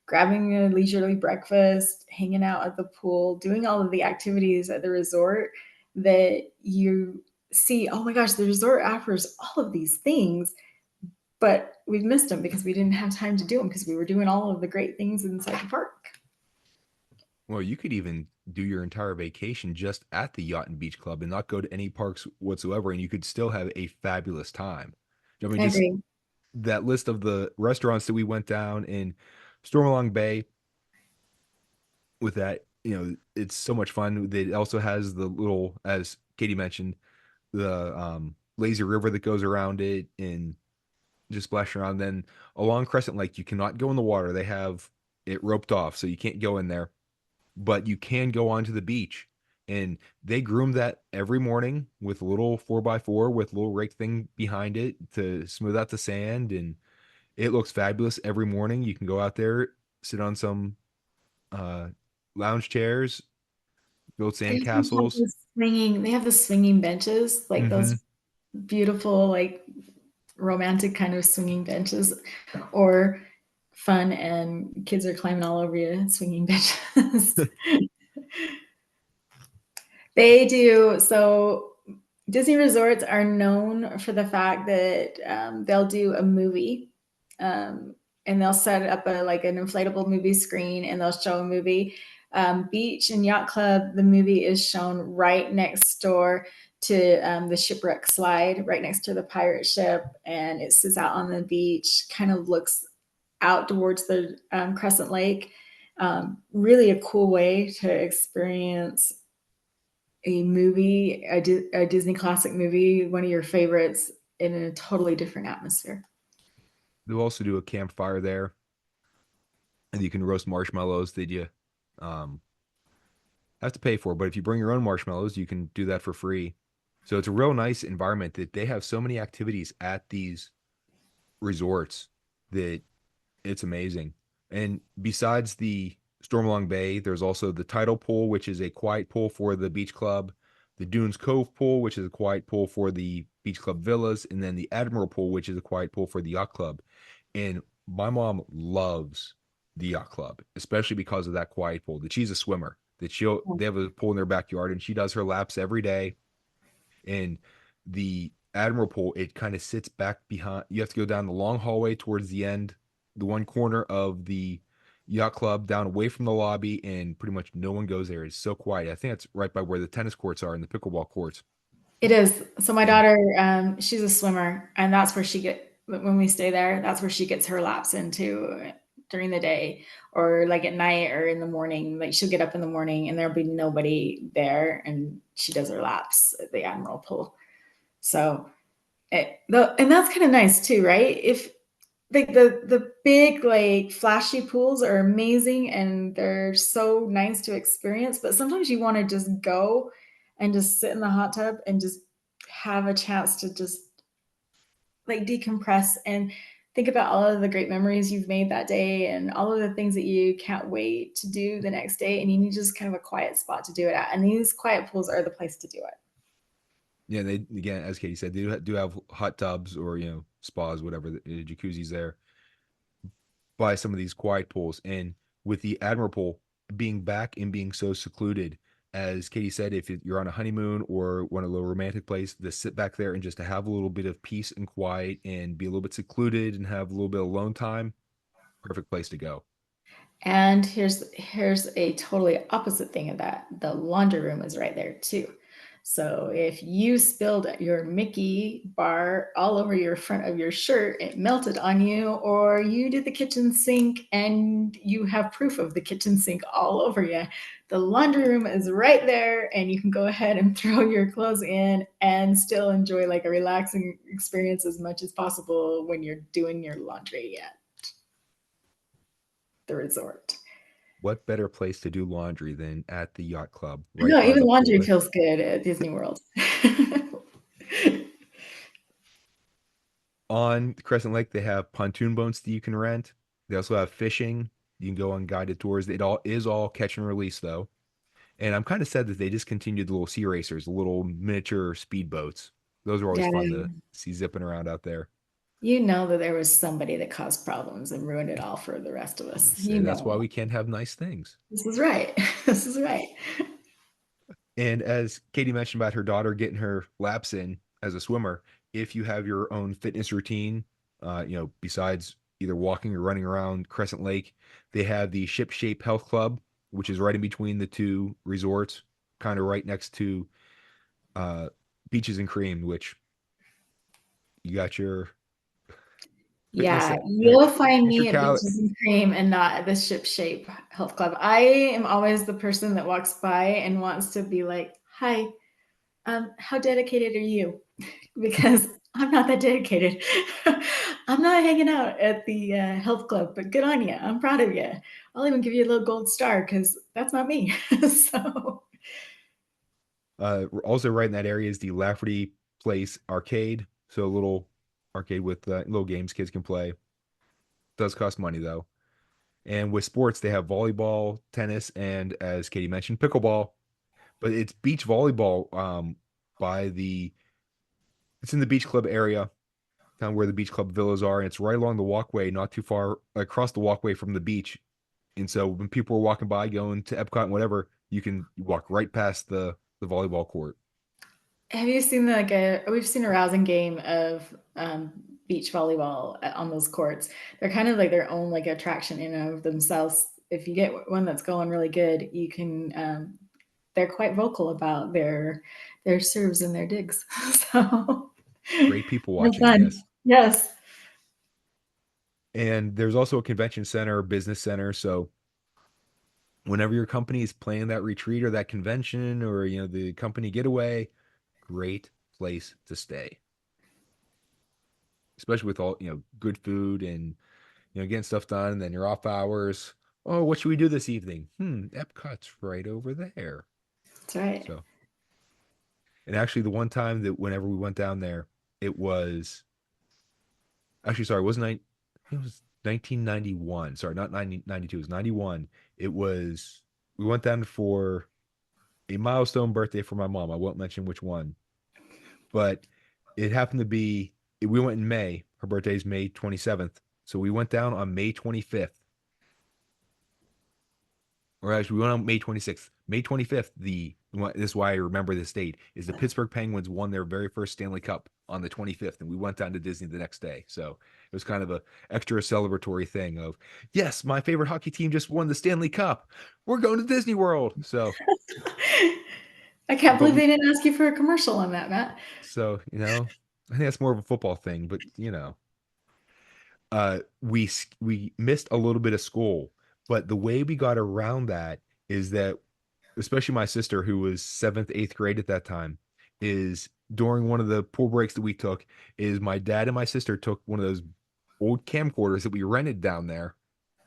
grabbing a leisurely breakfast, hanging out at the pool, doing all of the activities at the resort that you see, oh my gosh, the resort offers all of these things, but we've missed them because we didn't have time to do them because we were doing all of the great things inside the park. Well, you could even do your entire vacation just at the Yacht and Beach Club and not go to any parks whatsoever, and you could still have a fabulous time. I mean, I just agree. that list of the restaurants that we went down in Stormalong Bay with that, it's so much fun. It also has the little, as Katie mentioned, the lazy river that goes around it and just splash around. Then along Crescent Lake, you cannot go in the water. They have it roped off, so you can't go in there. But you can go onto the beach, and they groom that every morning with a little 4x4 with a little rake thing behind it to smooth out the sand, and it looks fabulous every morning. You can go out there, sit on some lounge chairs, build sand castles. They have the swinging benches, like those beautiful, like romantic kind of swinging benches, or fun and kids are climbing all over you swinging benches. They do. So Disney resorts are known for the fact that they'll do a movie, and they'll set up like an inflatable movie screen and they'll show a movie. Beach and Yacht Club, the movie is shown right next door to the shipwreck slide, right next to the pirate ship, and it sits out on the beach, kind of looks out towards the Crescent Lake. Really a cool way to experience a movie, a Disney classic movie, one of your favorites, in a totally different atmosphere. They'll also do a campfire there, and you can roast marshmallows that you have to pay for. But if you bring your own marshmallows, you can do that for free. So it's a real nice environment that they have so many activities at these resorts that it's amazing. And besides the Stormalong Bay, there's also the Tidal Pool, which is a quiet pool for the beach club, the Dunes Cove Pool, which is a quiet pool for the beach club villas, and then the Admiral Pool, which is a quiet pool for the yacht club. And my mom loves the yacht club, especially because of that quiet pool. That she's a swimmer. They have a pool in their backyard, and she does her laps every day. And the Admiral Pool, it kind of sits back behind. You have to go down the long hallway towards the end, the one corner of the yacht club, down away from the lobby, and pretty much no one goes there. It's so quiet. I think it's right by where the tennis courts are and the pickleball courts. It is. So my And daughter, she's a swimmer, and that's where when we stay there, that's where she gets her laps into during the day, or like at night or in the morning. Like she'll get up in the morning and there'll be nobody there, and she does her laps at the Admiral Pool. So, and that's kind of nice too, right? If like the big like flashy pools are amazing and they're so nice to experience, but sometimes you want to just go and just sit in the hot tub and just have a chance to just like decompress and think about all of the great memories you've made that day and all of the things that you can't wait to do the next day, and you need just kind of a quiet spot to do it at, and these quiet pools are the place to do it. yeah, they, again, as Katie said, they do have hot tubs or spas, whatever, the jacuzzis there by some of these quiet pools. And with the Admiral Pool being back and being so secluded, as Katie said, if you're on a honeymoon or want a little romantic place, to sit back there and just to have a little bit of peace and quiet and be a little bit secluded and have a little bit of alone time, perfect place to go. And here's a totally opposite thing of that. The laundry room is right there too. So if you spilled your Mickey bar all over your front of your shirt, it melted on you, or you did the kitchen sink and you have proof of the kitchen sink all over you, the laundry room is right there, and you can go ahead and throw your clothes in and still enjoy like a relaxing experience as much as possible when you're doing your laundry at the resort. What better place to do laundry than at the yacht club? No, By even the laundry pool. feels good at Disney World. On Crescent Lake, they have pontoon boats that you can rent. They also have fishing. You can go on guided tours. It all is all catch and release though. And I'm kind of sad that they discontinued the little sea racers, the little miniature speedboats. Those are always Yeah. fun to see zipping around out there. You know that there was somebody that caused problems and ruined it all for the rest of I us. say You that's why know. we can't have nice things. This is right. This is right. And as Katie mentioned about her daughter getting her laps in as a swimmer, if you have your own fitness routine, besides either walking or running around Crescent Lake, they have the Ship Shape Health Club, which is right in between the two resorts, kind of right next to Beaches and Cream, which you got your fitness, Yeah, you'll find get your me at Beaches and Cream and not at the Ship Shape Health Club. I am always the person that walks by and wants to be like, "Hi, how dedicated are you?" Because I'm not that dedicated. I'm not hanging out at the health club, but good on you. I'm proud of you. I'll even give you a little gold star because that's not me. So Also, right in that area is the Lafferty Place Arcade. So a little arcade with little games kids can play. Does cost money though. And with sports, they have volleyball, tennis, and as Katie mentioned, pickleball. But it's beach volleyball by the it's in the beach club area, kind of where the beach club villas are, and it's right along the walkway, not too far across the walkway from the beach. And so when people are walking by, going to Epcot and whatever, you can walk right past the volleyball court. have you seen we've seen a rousing game of beach volleyball on those courts. They're kind of like their own like attraction in and of themselves. If you get one that's going really good, you can they're quite vocal about their serves and their digs. So Great people no watching, fun. yes. Yes. And there's also a convention center, business center. So whenever your company is planning that retreat or that convention or the company getaway, great place to stay. Especially with all good food and getting stuff done, and then your off hours. Oh, what should we do this evening? Epcot's right over there. That's right. So, and actually, the one time that whenever we went down there, it was actually sorry, it wasn't it was 1991. Sorry, not 1992. It was 91. It was we went down for a milestone birthday for my mom. I won't mention which one, but it happened to be we went in May. Her birthday is May 27th. So we went down on May 25th. Or actually, we went on May 26th. May 25th, this is why I remember this date, is the Pittsburgh Penguins won their very first Stanley Cup on the 25th, and we went down to Disney the next day. So it was kind of a extra celebratory thing of, yes, my favorite hockey team just won the Stanley Cup. We're going to Disney World. So, I can't but believe we, they didn't ask you for a commercial on that, Matt. so, I think that's more of a football thing, but we missed a little bit of school, but the way we got around that is that, especially my sister, who was seventh, eighth grade at that time, is during one of the pool breaks that we took, is my dad and my sister took one of those old camcorders that we rented down there,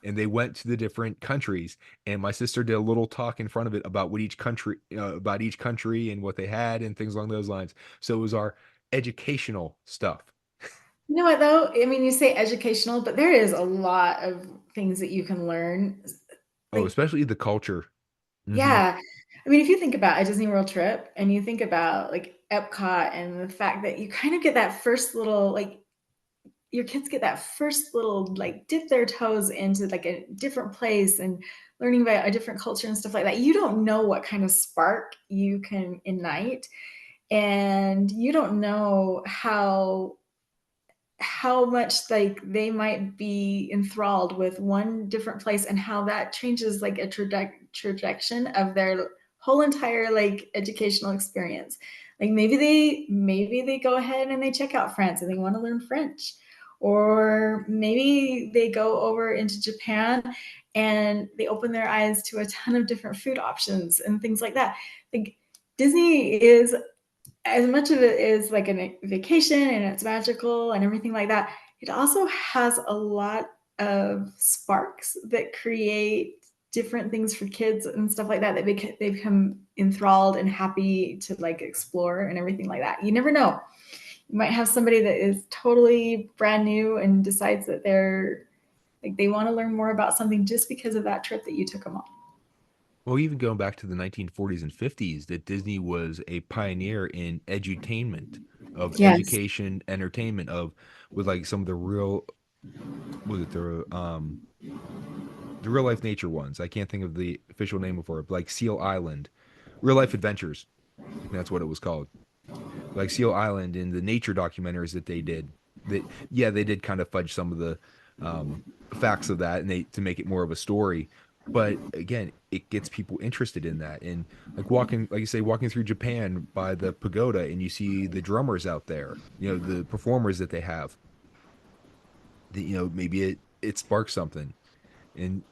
and they went to the different countries, and my sister did a little talk in front of it about what each country about each country and what they had and things along those lines. So it was our educational stuff. You know what though? I mean, you say educational, but there is a lot of things that you can learn. Oh, Like, especially the culture. Hmm. yeah. I mean, if you think about a Disney World trip and you think about like Epcot and the fact that you kind of get that first little, like, your kids get that first little, like, dip their toes into like a different place and learning about a different culture and stuff like that. You don't know what kind of spark you can ignite, and you don't know how much like they might be enthralled with one different place and how that changes like a trajectory of their whole entire like educational experience. Like maybe they go ahead and they check out France and they want to learn French, or maybe they go over into Japan and they open their eyes to a ton of different food options and things like that. Like, Disney is, as much of it is like a vacation and it's magical and everything like that, it also has a lot of sparks that create different things for kids and stuff like that, that they become enthralled and happy to like explore and everything like that. You never know. You might have somebody that is totally brand new and decides that they're like, they want to learn more about something just because of that trip that you took them on. Well, even going back to the 1940s and 50s, that Disney was a pioneer in edutainment, of Yes. education, entertainment, of with like some of the real, was it the real life nature ones. I can't think of the official name for it, but like Seal Island, Real Life Adventures. That's what it was called. Like Seal Island and the nature documentaries that they did. That, yeah, they did kind of fudge some of the um, facts of that, and they to make it more of a story. But again, it gets people interested in that, and like walking, like you say, walking through Japan by the pagoda, and you see the drummers out there, the performers that they have. Maybe it sparks something, and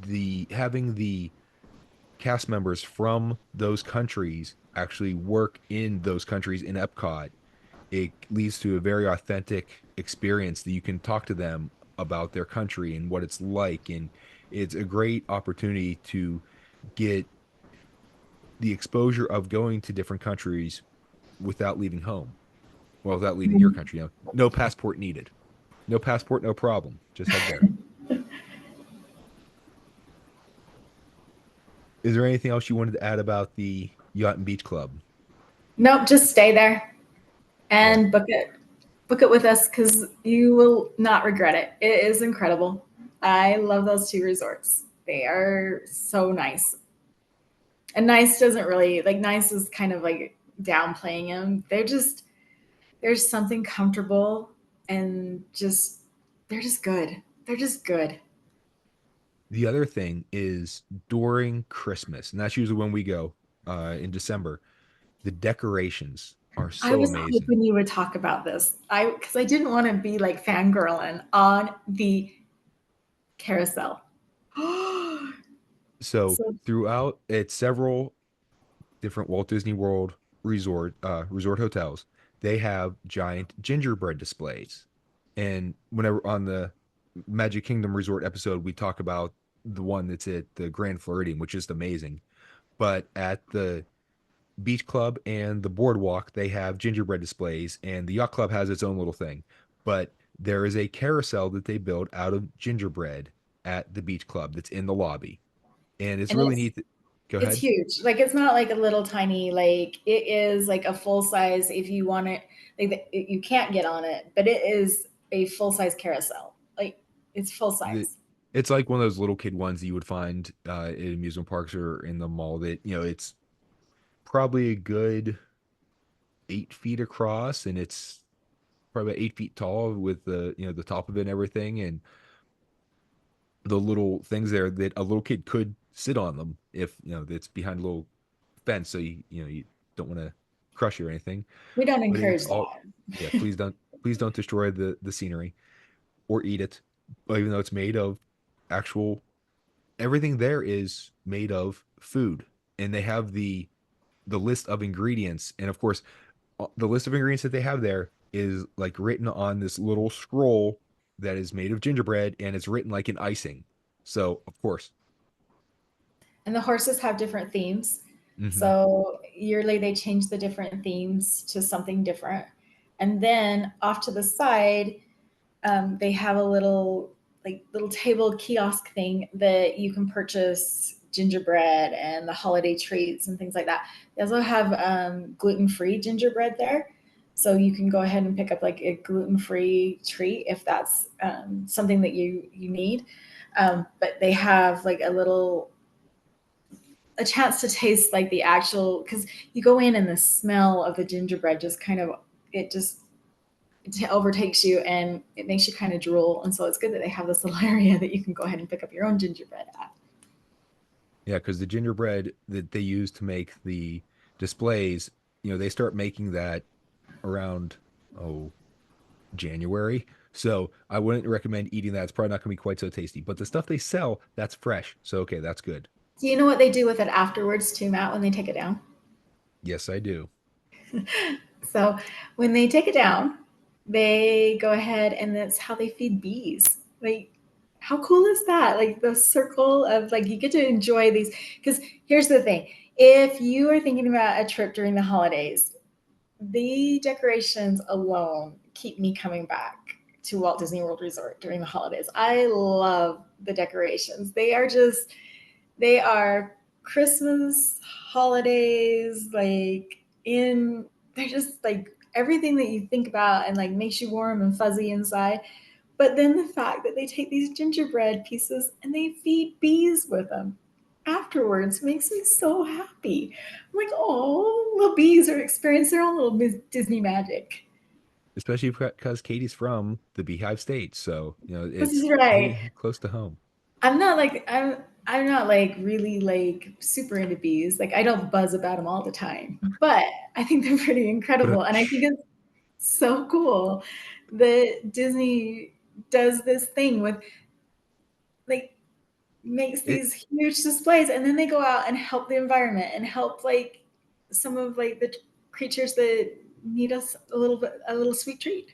the having the cast members from those countries actually work in those countries in Epcot, it leads to a very authentic experience that you can talk to them about their country and what it's like. And it's a great opportunity to get the exposure of going to different countries without leaving home. Well, without leaving your country, no passport needed. No passport, no problem. Just head there. Is there anything else you wanted to add about the Yacht and Beach Club? Nope, just stay there Well, and book it with us because you will not regret it. It is incredible. I love those two resorts. They are so nice. And nice doesn't really, like, nice is kind of like downplaying them. There's something comfortable and just, they're just good. They're just good. the other thing is during Christmas, and that's usually when we go in December, the decorations are I so was amazing. hoping you would talk about this. Because I didn't want to be like fangirling on the carousel. So So throughout, it's several different Walt Disney World resort hotels. They have giant gingerbread displays, and whenever on the Magic Kingdom Resort episode, we talk about the one that's at the Grand Floridian, which is amazing. But at the Beach Club and the Boardwalk, they have gingerbread displays, and the Yacht Club has its own little thing. But there is a carousel that they build out of gingerbread at the Beach Club that's in the lobby, and it's and really neat. Go it's ahead. huge. Like, it's not like a little tiny, like, it is like a full size, if you want it, like, you can't get on it, but it is a full size carousel. Like, it's full The, size. it's like one of those little kid ones that you would find in amusement parks or in the mall. That it's probably a good 8 feet across, and it's probably about 8 feet tall with the top of it and everything, and the little things there that a little kid could sit on them if it's behind a little fence, so you don't want to crush you or anything. We don't But it's encourage all, that. yeah. Please don't destroy the scenery or eat it, even though it's made of actual. Everything there is made of food, and they have the list of ingredients, and of course, the list of ingredients that they have there is like written on this little scroll that is made of gingerbread, and it's written like in icing. So of course. And the horses have different themes. Hmm. So yearly they change the different themes to something different. And then off to the side, they have a little table kiosk thing that you can purchase gingerbread and the holiday treats and things like that. They also have gluten-free gingerbread there. So you can go ahead and pick up like a gluten-free treat if that's something that you need. But they have like a chance to taste like the actual, because you go in and the smell of the gingerbread just kind of it overtakes you and it makes you kind of drool. And so it's good that they have this little area that you can go ahead and pick up your own gingerbread at. Yeah, because the gingerbread that they use to make the displays, they start making that around, oh, January. So I wouldn't recommend eating that. It's probably not going to be quite so tasty. But the stuff they sell, that's fresh. So okay, that's good. Do you know what they do with it afterwards too, Matt, when they take it down? Yes, I do. So when they take it down, they go ahead and that's how they feed bees. Like, how cool is that? Like the circle of like you get to enjoy these. Because here's the thing: if you are thinking about a trip during the holidays, the decorations alone keep me coming back to Walt Disney World Resort during the holidays. I love the decorations. They are Christmas holidays, like in they're just like everything that you think about and like makes you warm and fuzzy inside. But then the fact that they take these gingerbread pieces and they feed bees with them afterwards makes me so happy. I'm like, oh, little bees are experiencing their own little Disney magic. Especially because Katie's from the Beehive State, so This it's is right. pretty close to home. I'm not like really like super into bees. Like I don't buzz about them all the time, but I think they're pretty But incredible, and I think it's so cool that Disney does this thing with like makes it these huge displays, and then they go out and help the environment and help like some of like the creatures that need us a little sweet treat.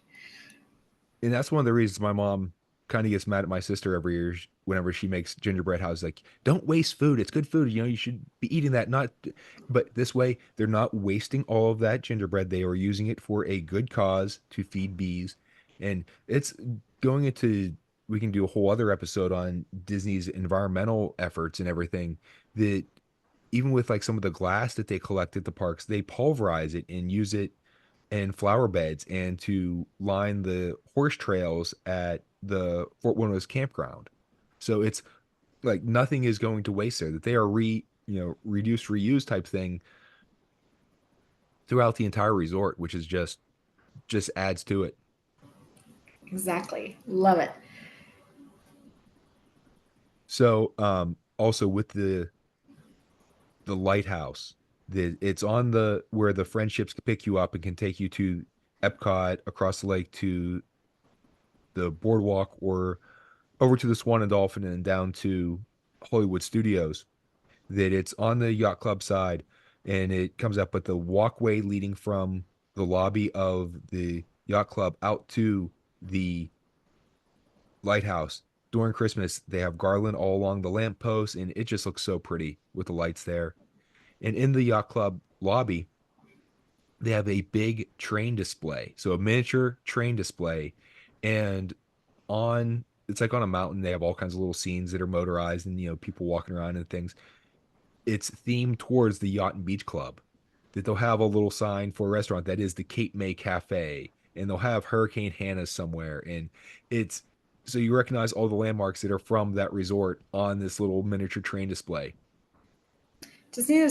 and that's one of the reasons my mom kind of gets mad at my sister every year whenever she makes gingerbread house. Like, don't waste food. It's good food. You should be eating that. Not, but this way they're not wasting all of that gingerbread. They are using it for a good cause to feed bees, and it's going into. We can do a whole other episode on Disney's environmental efforts and everything. That even with like some of the glass that they collect at the parks, they pulverize it and use it and flower beds and to line the horse trails at the Fort Windows campground. So it's like nothing is going to waste there. That they are reduce reuse type thing throughout the entire resort, which is just adds to it. Exactly, love it. So also with the lighthouse, it's on the where the friendships can pick you up and can take you to Epcot across the lake to the boardwalk or over to the Swan and Dolphin and down to Hollywood Studios. That it's on the yacht club side, and it comes up with the walkway leading from the lobby of the yacht club out to the lighthouse. During Christmas, they have garland all along the lampposts, and it just looks so pretty with the lights there. And in the yacht club lobby, they have a big train display, so a miniature train display, and on it's like on a mountain. They have all kinds of little scenes that are motorized, and people walking around and things. It's themed towards the Yacht and Beach Club. That they'll have a little sign for a restaurant that is the Cape May Cafe, and they'll have Hurricane Hannah somewhere, and it's so you recognize all the landmarks that are from that resort on this little miniature train display. Disney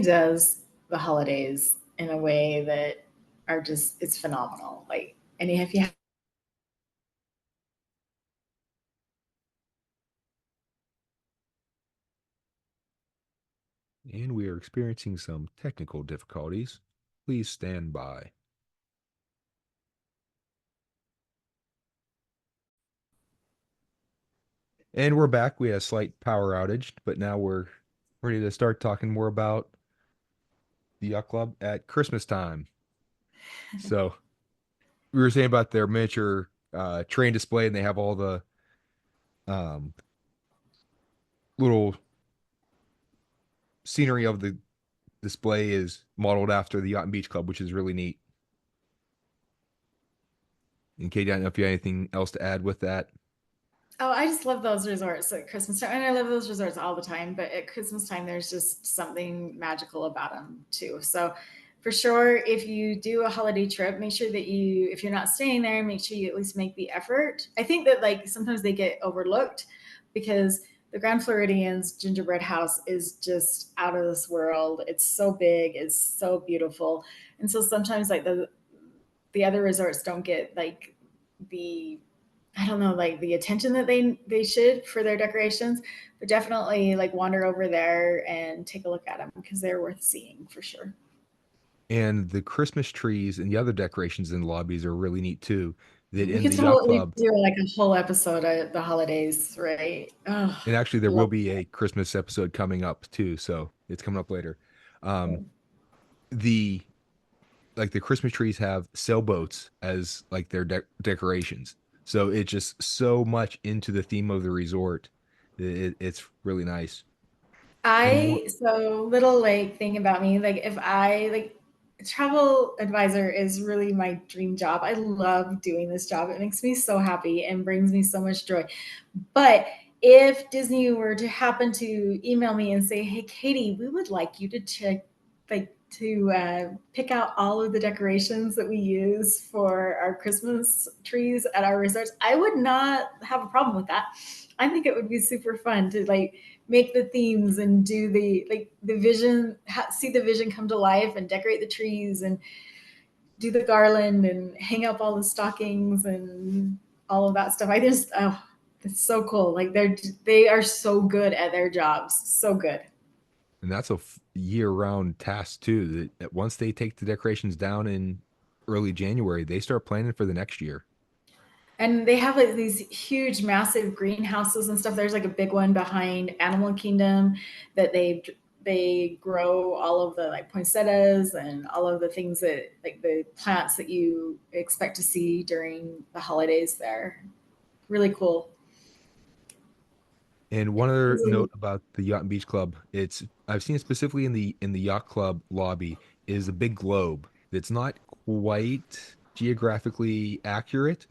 does the holidays in a way that are just, it's phenomenal. Like, and if you And we are experiencing some technical difficulties. Please stand by. And we're back. We had a slight power outage, but now we're ready to start talking more about the Yacht Club at Christmas time. So we were saying about their miniature train display, and they have all the um, little scenery of the display is modeled after the Yacht and Beach Club, which is really neat. And Katie, I don't know if you have anything else to add with that. Oh, I just love those resorts at Christmas time. And I love those resorts all the time, but at Christmas time, there's just something magical about them too. So, for sure, if you do a holiday trip, make sure that you, if you're not staying there, make sure you at least make the effort. I think that like sometimes they get overlooked because the Grand Floridian's gingerbread house is just out of this world. It's so big, it's so beautiful. And so sometimes like the other resorts don't get like the, I don't know, like the attention that they should for their decorations, but definitely like wander over there and take a look at them because they're worth seeing for sure. And the Christmas trees and the other decorations in the lobbies are really neat too. That We in could the Yacht totally Club, do like a whole episode of the holidays, right? Oh, and actually there will love be a Christmas episode coming up too, so it's coming up later. The like the Christmas trees have sailboats as like their decorations, so it's just so much into the theme of the resort. It's really nice. And one, So little like thing about me, like if I like travel advisor is really my dream job. I love doing this job. It makes me so happy and brings me so much joy. But if Disney were to happen to email me and say, "Hey, Katie, we would like you to check, like, to pick out all of the decorations that we use for our Christmas trees at our resorts," I would not have a problem with that. I think it would be super fun to like make the themes and do the like the vision, see the vision come to life and decorate the trees and do the garland and hang up all the stockings and all of that stuff. I just, oh, it's so cool. Like they are so good at their jobs. So good. and that's a year-round task too. That once they take the decorations down in early January, they start planning for the next year. And they have like these huge, massive greenhouses and stuff. There's like a big one behind Animal Kingdom that they grow all of the like poinsettias and all of the things that like the plants that you expect to see during the holidays there. Really cool. And one other note about the Yacht and Beach Club, it's I've seen it specifically in the Yacht Club lobby, is a big globe that's not quite geographically accurate,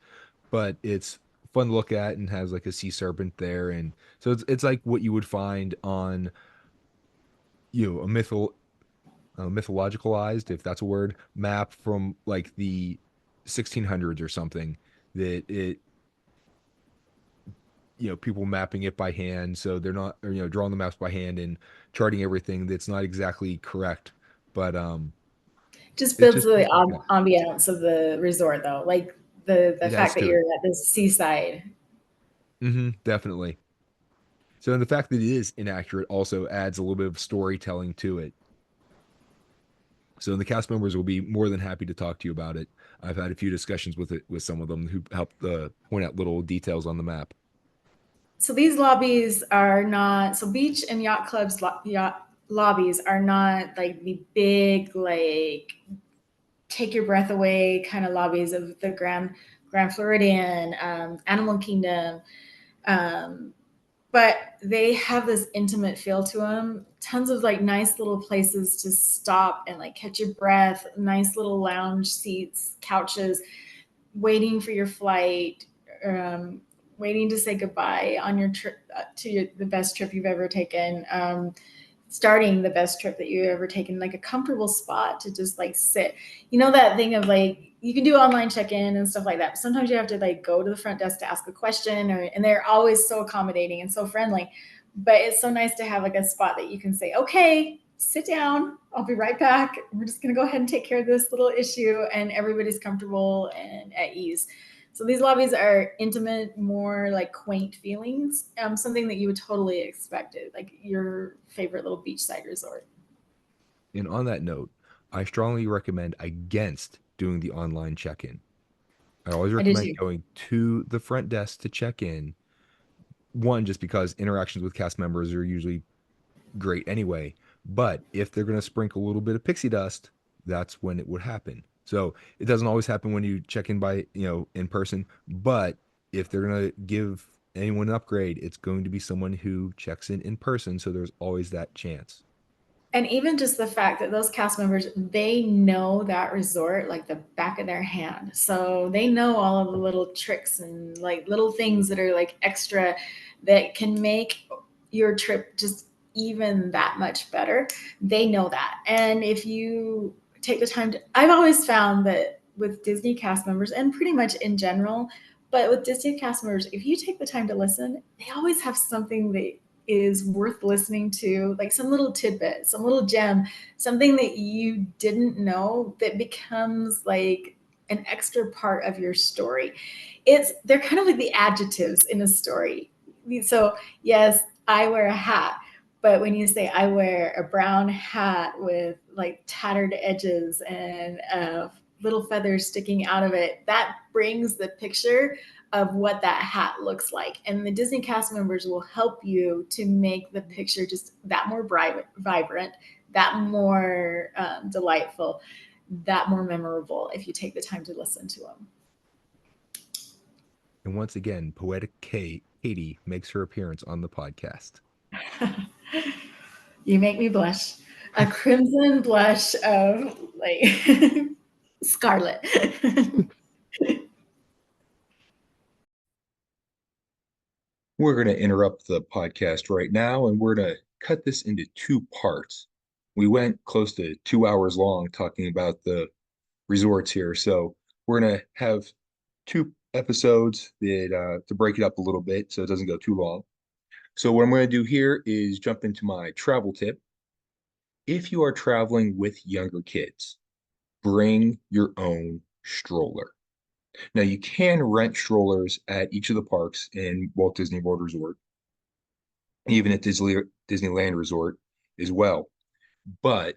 but it's fun to look at and has like a sea serpent there, and so it's like what you would find on a mythologicalized, if that's a word, map from like the 1600s or something. That it people mapping it by hand, so they're not, or drawing the maps by hand and charting everything that's not exactly correct, but Just it's builds just the fun to look at. ambiance of the resort though, like the It adds fact that to it. you're at the seaside. Definitely. So, and the fact that it is inaccurate also adds a little bit of storytelling to it. So the cast members will be more than happy to talk to you about it. I've had a few discussions with some of them who helped point out little details on the map. So these lobbies are not, so beach and yacht clubs yacht lobbies are not like the big like take your breath away kind of lobbies of the Grand Floridian, Animal Kingdom. Um, but they have this intimate feel to them. Tons of like nice little places to stop and like catch your breath, nice little lounge seats, couches, waiting for your flight, waiting to say goodbye on your trip to the best trip you've ever taken, starting the best trip that you've ever taken, like a comfortable spot to just like sit. You know that thing of like you can do online check-in and stuff like that. But sometimes you have to like go to the front desk to ask a question, and they're always so accommodating and so friendly. But it's so nice to have like a spot that you can say, okay, sit down. I'll be right back. We're just going to go ahead and take care of this little issue, and everybody's comfortable and at ease. So these lobbies are intimate, more like quaint feelings, something that you would totally expect it, like your favorite little beachside resort. And on that note, I strongly recommend against doing the online check-in. I always I did recommend too. going to the front desk to check in. One, just because interactions with cast members are usually great anyway. But if they're going to sprinkle a little bit of pixie dust, that's when it would happen. So it doesn't always happen when you check in by, in person. But if they're going to give anyone an upgrade, it's going to be someone who checks in person. So there's always that chance. And even just the fact that those cast members, they know that resort like the back of their hand. So they know all of the little tricks and like little things that are like extra that can make your trip just even that much better. They know that. And if you take the time to, I've always found that with Disney cast members and pretty much in general, but with Disney cast members, if you take the time to listen, they always have something that is worth listening to, like some little tidbit, some little gem, something that you didn't know that becomes like an extra part of your story. They're kind of like the adjectives in a story. So yes, I wear a hat, but when you say I wear a brown hat with like tattered edges and little feathers sticking out of it, that brings the picture of what that hat looks like. And the Disney cast members will help you to make the picture just that more vibrant, that more delightful, that more memorable if you take the time to listen to them. And once again, Poetic Katie makes her appearance on the podcast. You make me blush. A crimson blush of like scarlet. We're going to interrupt the podcast right now and we're going to cut this into two parts. We went close to 2 hours long talking about the resorts here. So we're going to have two episodes that to break it up a little bit so it doesn't go too long. So what I'm going to do here is jump into my travel tip. If you are traveling with younger kids, bring your own stroller. Now you can rent strollers at each of the parks in Walt Disney World Resort, even at Disneyland Resort as well. But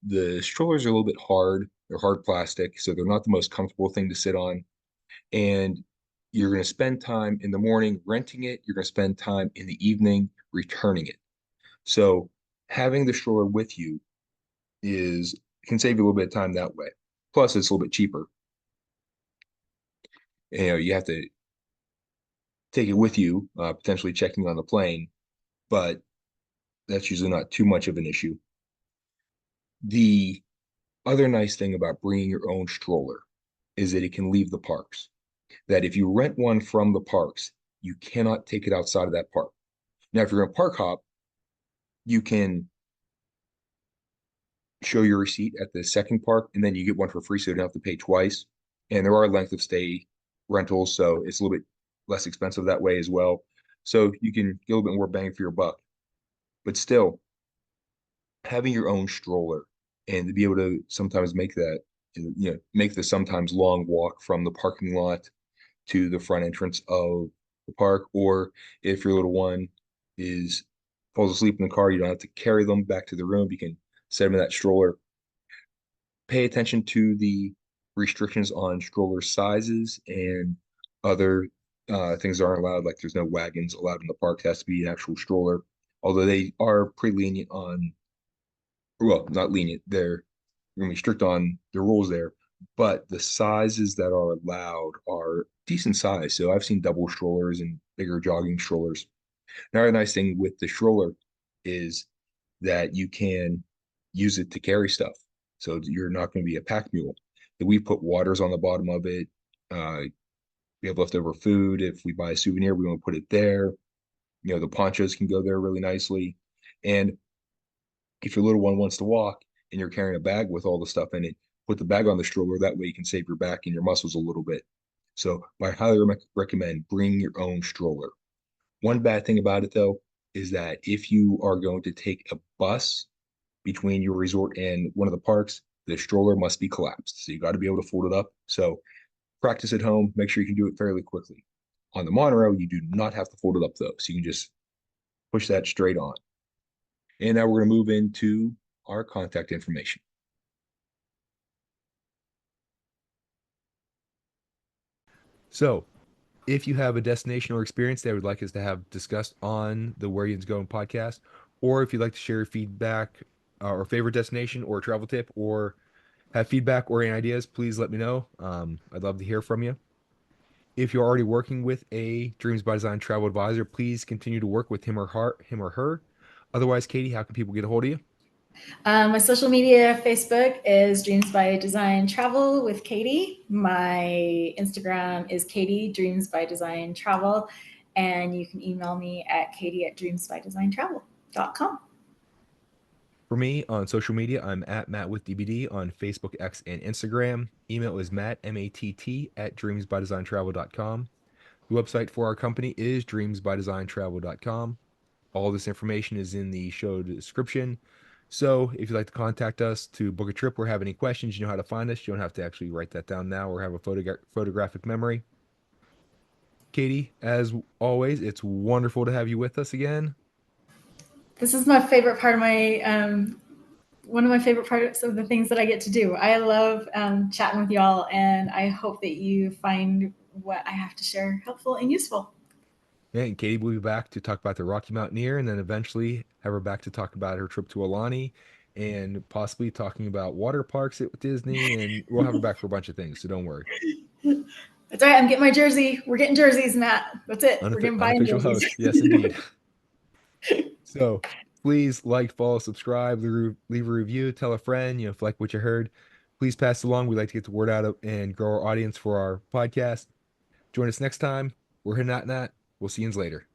the strollers are a little bit hard. They're hard plastic, so they're not the most comfortable thing to sit on. And you're going to spend time in the morning renting it. You're going to spend time in the evening returning it. So having the stroller with you can save you a little bit of time that way. Plus, it's a little bit cheaper. You have to take it with you, potentially checking on the plane, but that's usually not too much of an issue. The other nice thing about bringing your own stroller is that it can leave the parks. That if you rent one from the parks, you cannot take it outside of that park. Now, if you're going to park hop, you can show your receipt at the second park, and then you get one for free, so you don't have to pay twice. And there are length of stay rentals, so it's a little bit less expensive that way as well. So you can get a little bit more bang for your buck. But still, having your own stroller and to be able to sometimes make make the sometimes long walk from the parking lot to the front entrance of the park, or if your little one falls asleep in the car, you don't have to carry them back to the room. You can set them in that stroller. Pay attention to the restrictions on stroller sizes and other things that aren't allowed. Like there's no wagons allowed in the park. It has to be an actual stroller. Although they are pretty lenient on, well, not lenient. They're going to be strict on the rules there. But the sizes that are allowed are decent size. So I've seen double strollers and bigger jogging strollers. Another nice thing with the stroller is that you can use it to carry stuff. So you're not going to be a pack mule. We put waters on the bottom of it. We have leftover food. If we buy a souvenir, we want to put it there. The ponchos can go there really nicely. And if your little one wants to walk and you're carrying a bag with all the stuff in it, put the bag on the stroller. That way you can save your back and your muscles a little bit. So I highly recommend bringing your own stroller. One bad thing about it, though, is that if you are going to take a bus between your resort and one of the parks, the stroller must be collapsed. So you got to be able to fold it up. So practice at home. Make sure you can do it fairly quickly. On the monorail, you do not have to fold it up though. So you can just push that straight on. And now we're going to move into our contact information. So if you have a destination or experience that would like us to have discussed on the Where Yinz Goin podcast, or if you'd like to share feedback or favorite destination or travel tip, or have feedback or any ideas, please let me know. I'd love to hear from you. If you're already working with a Dreams by Design travel advisor, please continue to work with him or her. Otherwise, Katie, how can people get a hold of you? My social media, Facebook is Dreams by Design Travel with Katie. My Instagram is Katie Dreams by Design Travel. And you can email me at katie@dreamsbydesigntravel.com. For me on social media, I'm at Matt with DBD on Facebook, X, and Instagram. Email is Matt, MATT, @dreamsbydesigntravel.com. The website for our company is dreamsbydesigntravel.com. All this information is in the show description. So if you'd like to contact us to book a trip or have any questions, you know how to find us. You don't have to actually write that down now or have a photographic memory. Katie, as always, it's wonderful to have you with us again. This is my favorite part of my one of my favorite parts of the things that I get to do. I love chatting with y'all, and I hope that you find what I have to share helpful and useful. Yeah, and Katie will be back to talk about the Rocky Mountaineer, and then eventually have her back to talk about her trip to Alani, and possibly talking about water parks at Disney, and we'll have her back for a bunch of things, so don't worry. That's all right. I'm getting my jersey. We're getting jerseys, Matt. That's it. We're getting buying Unofficial jerseys. host. Yes, indeed. So please like, follow, subscribe, leave a review, tell a friend, if you like what you heard, please pass it along. We'd like to get the word out and grow our audience for our podcast. Join us next time. We're Hinat Nat. We'll see you later.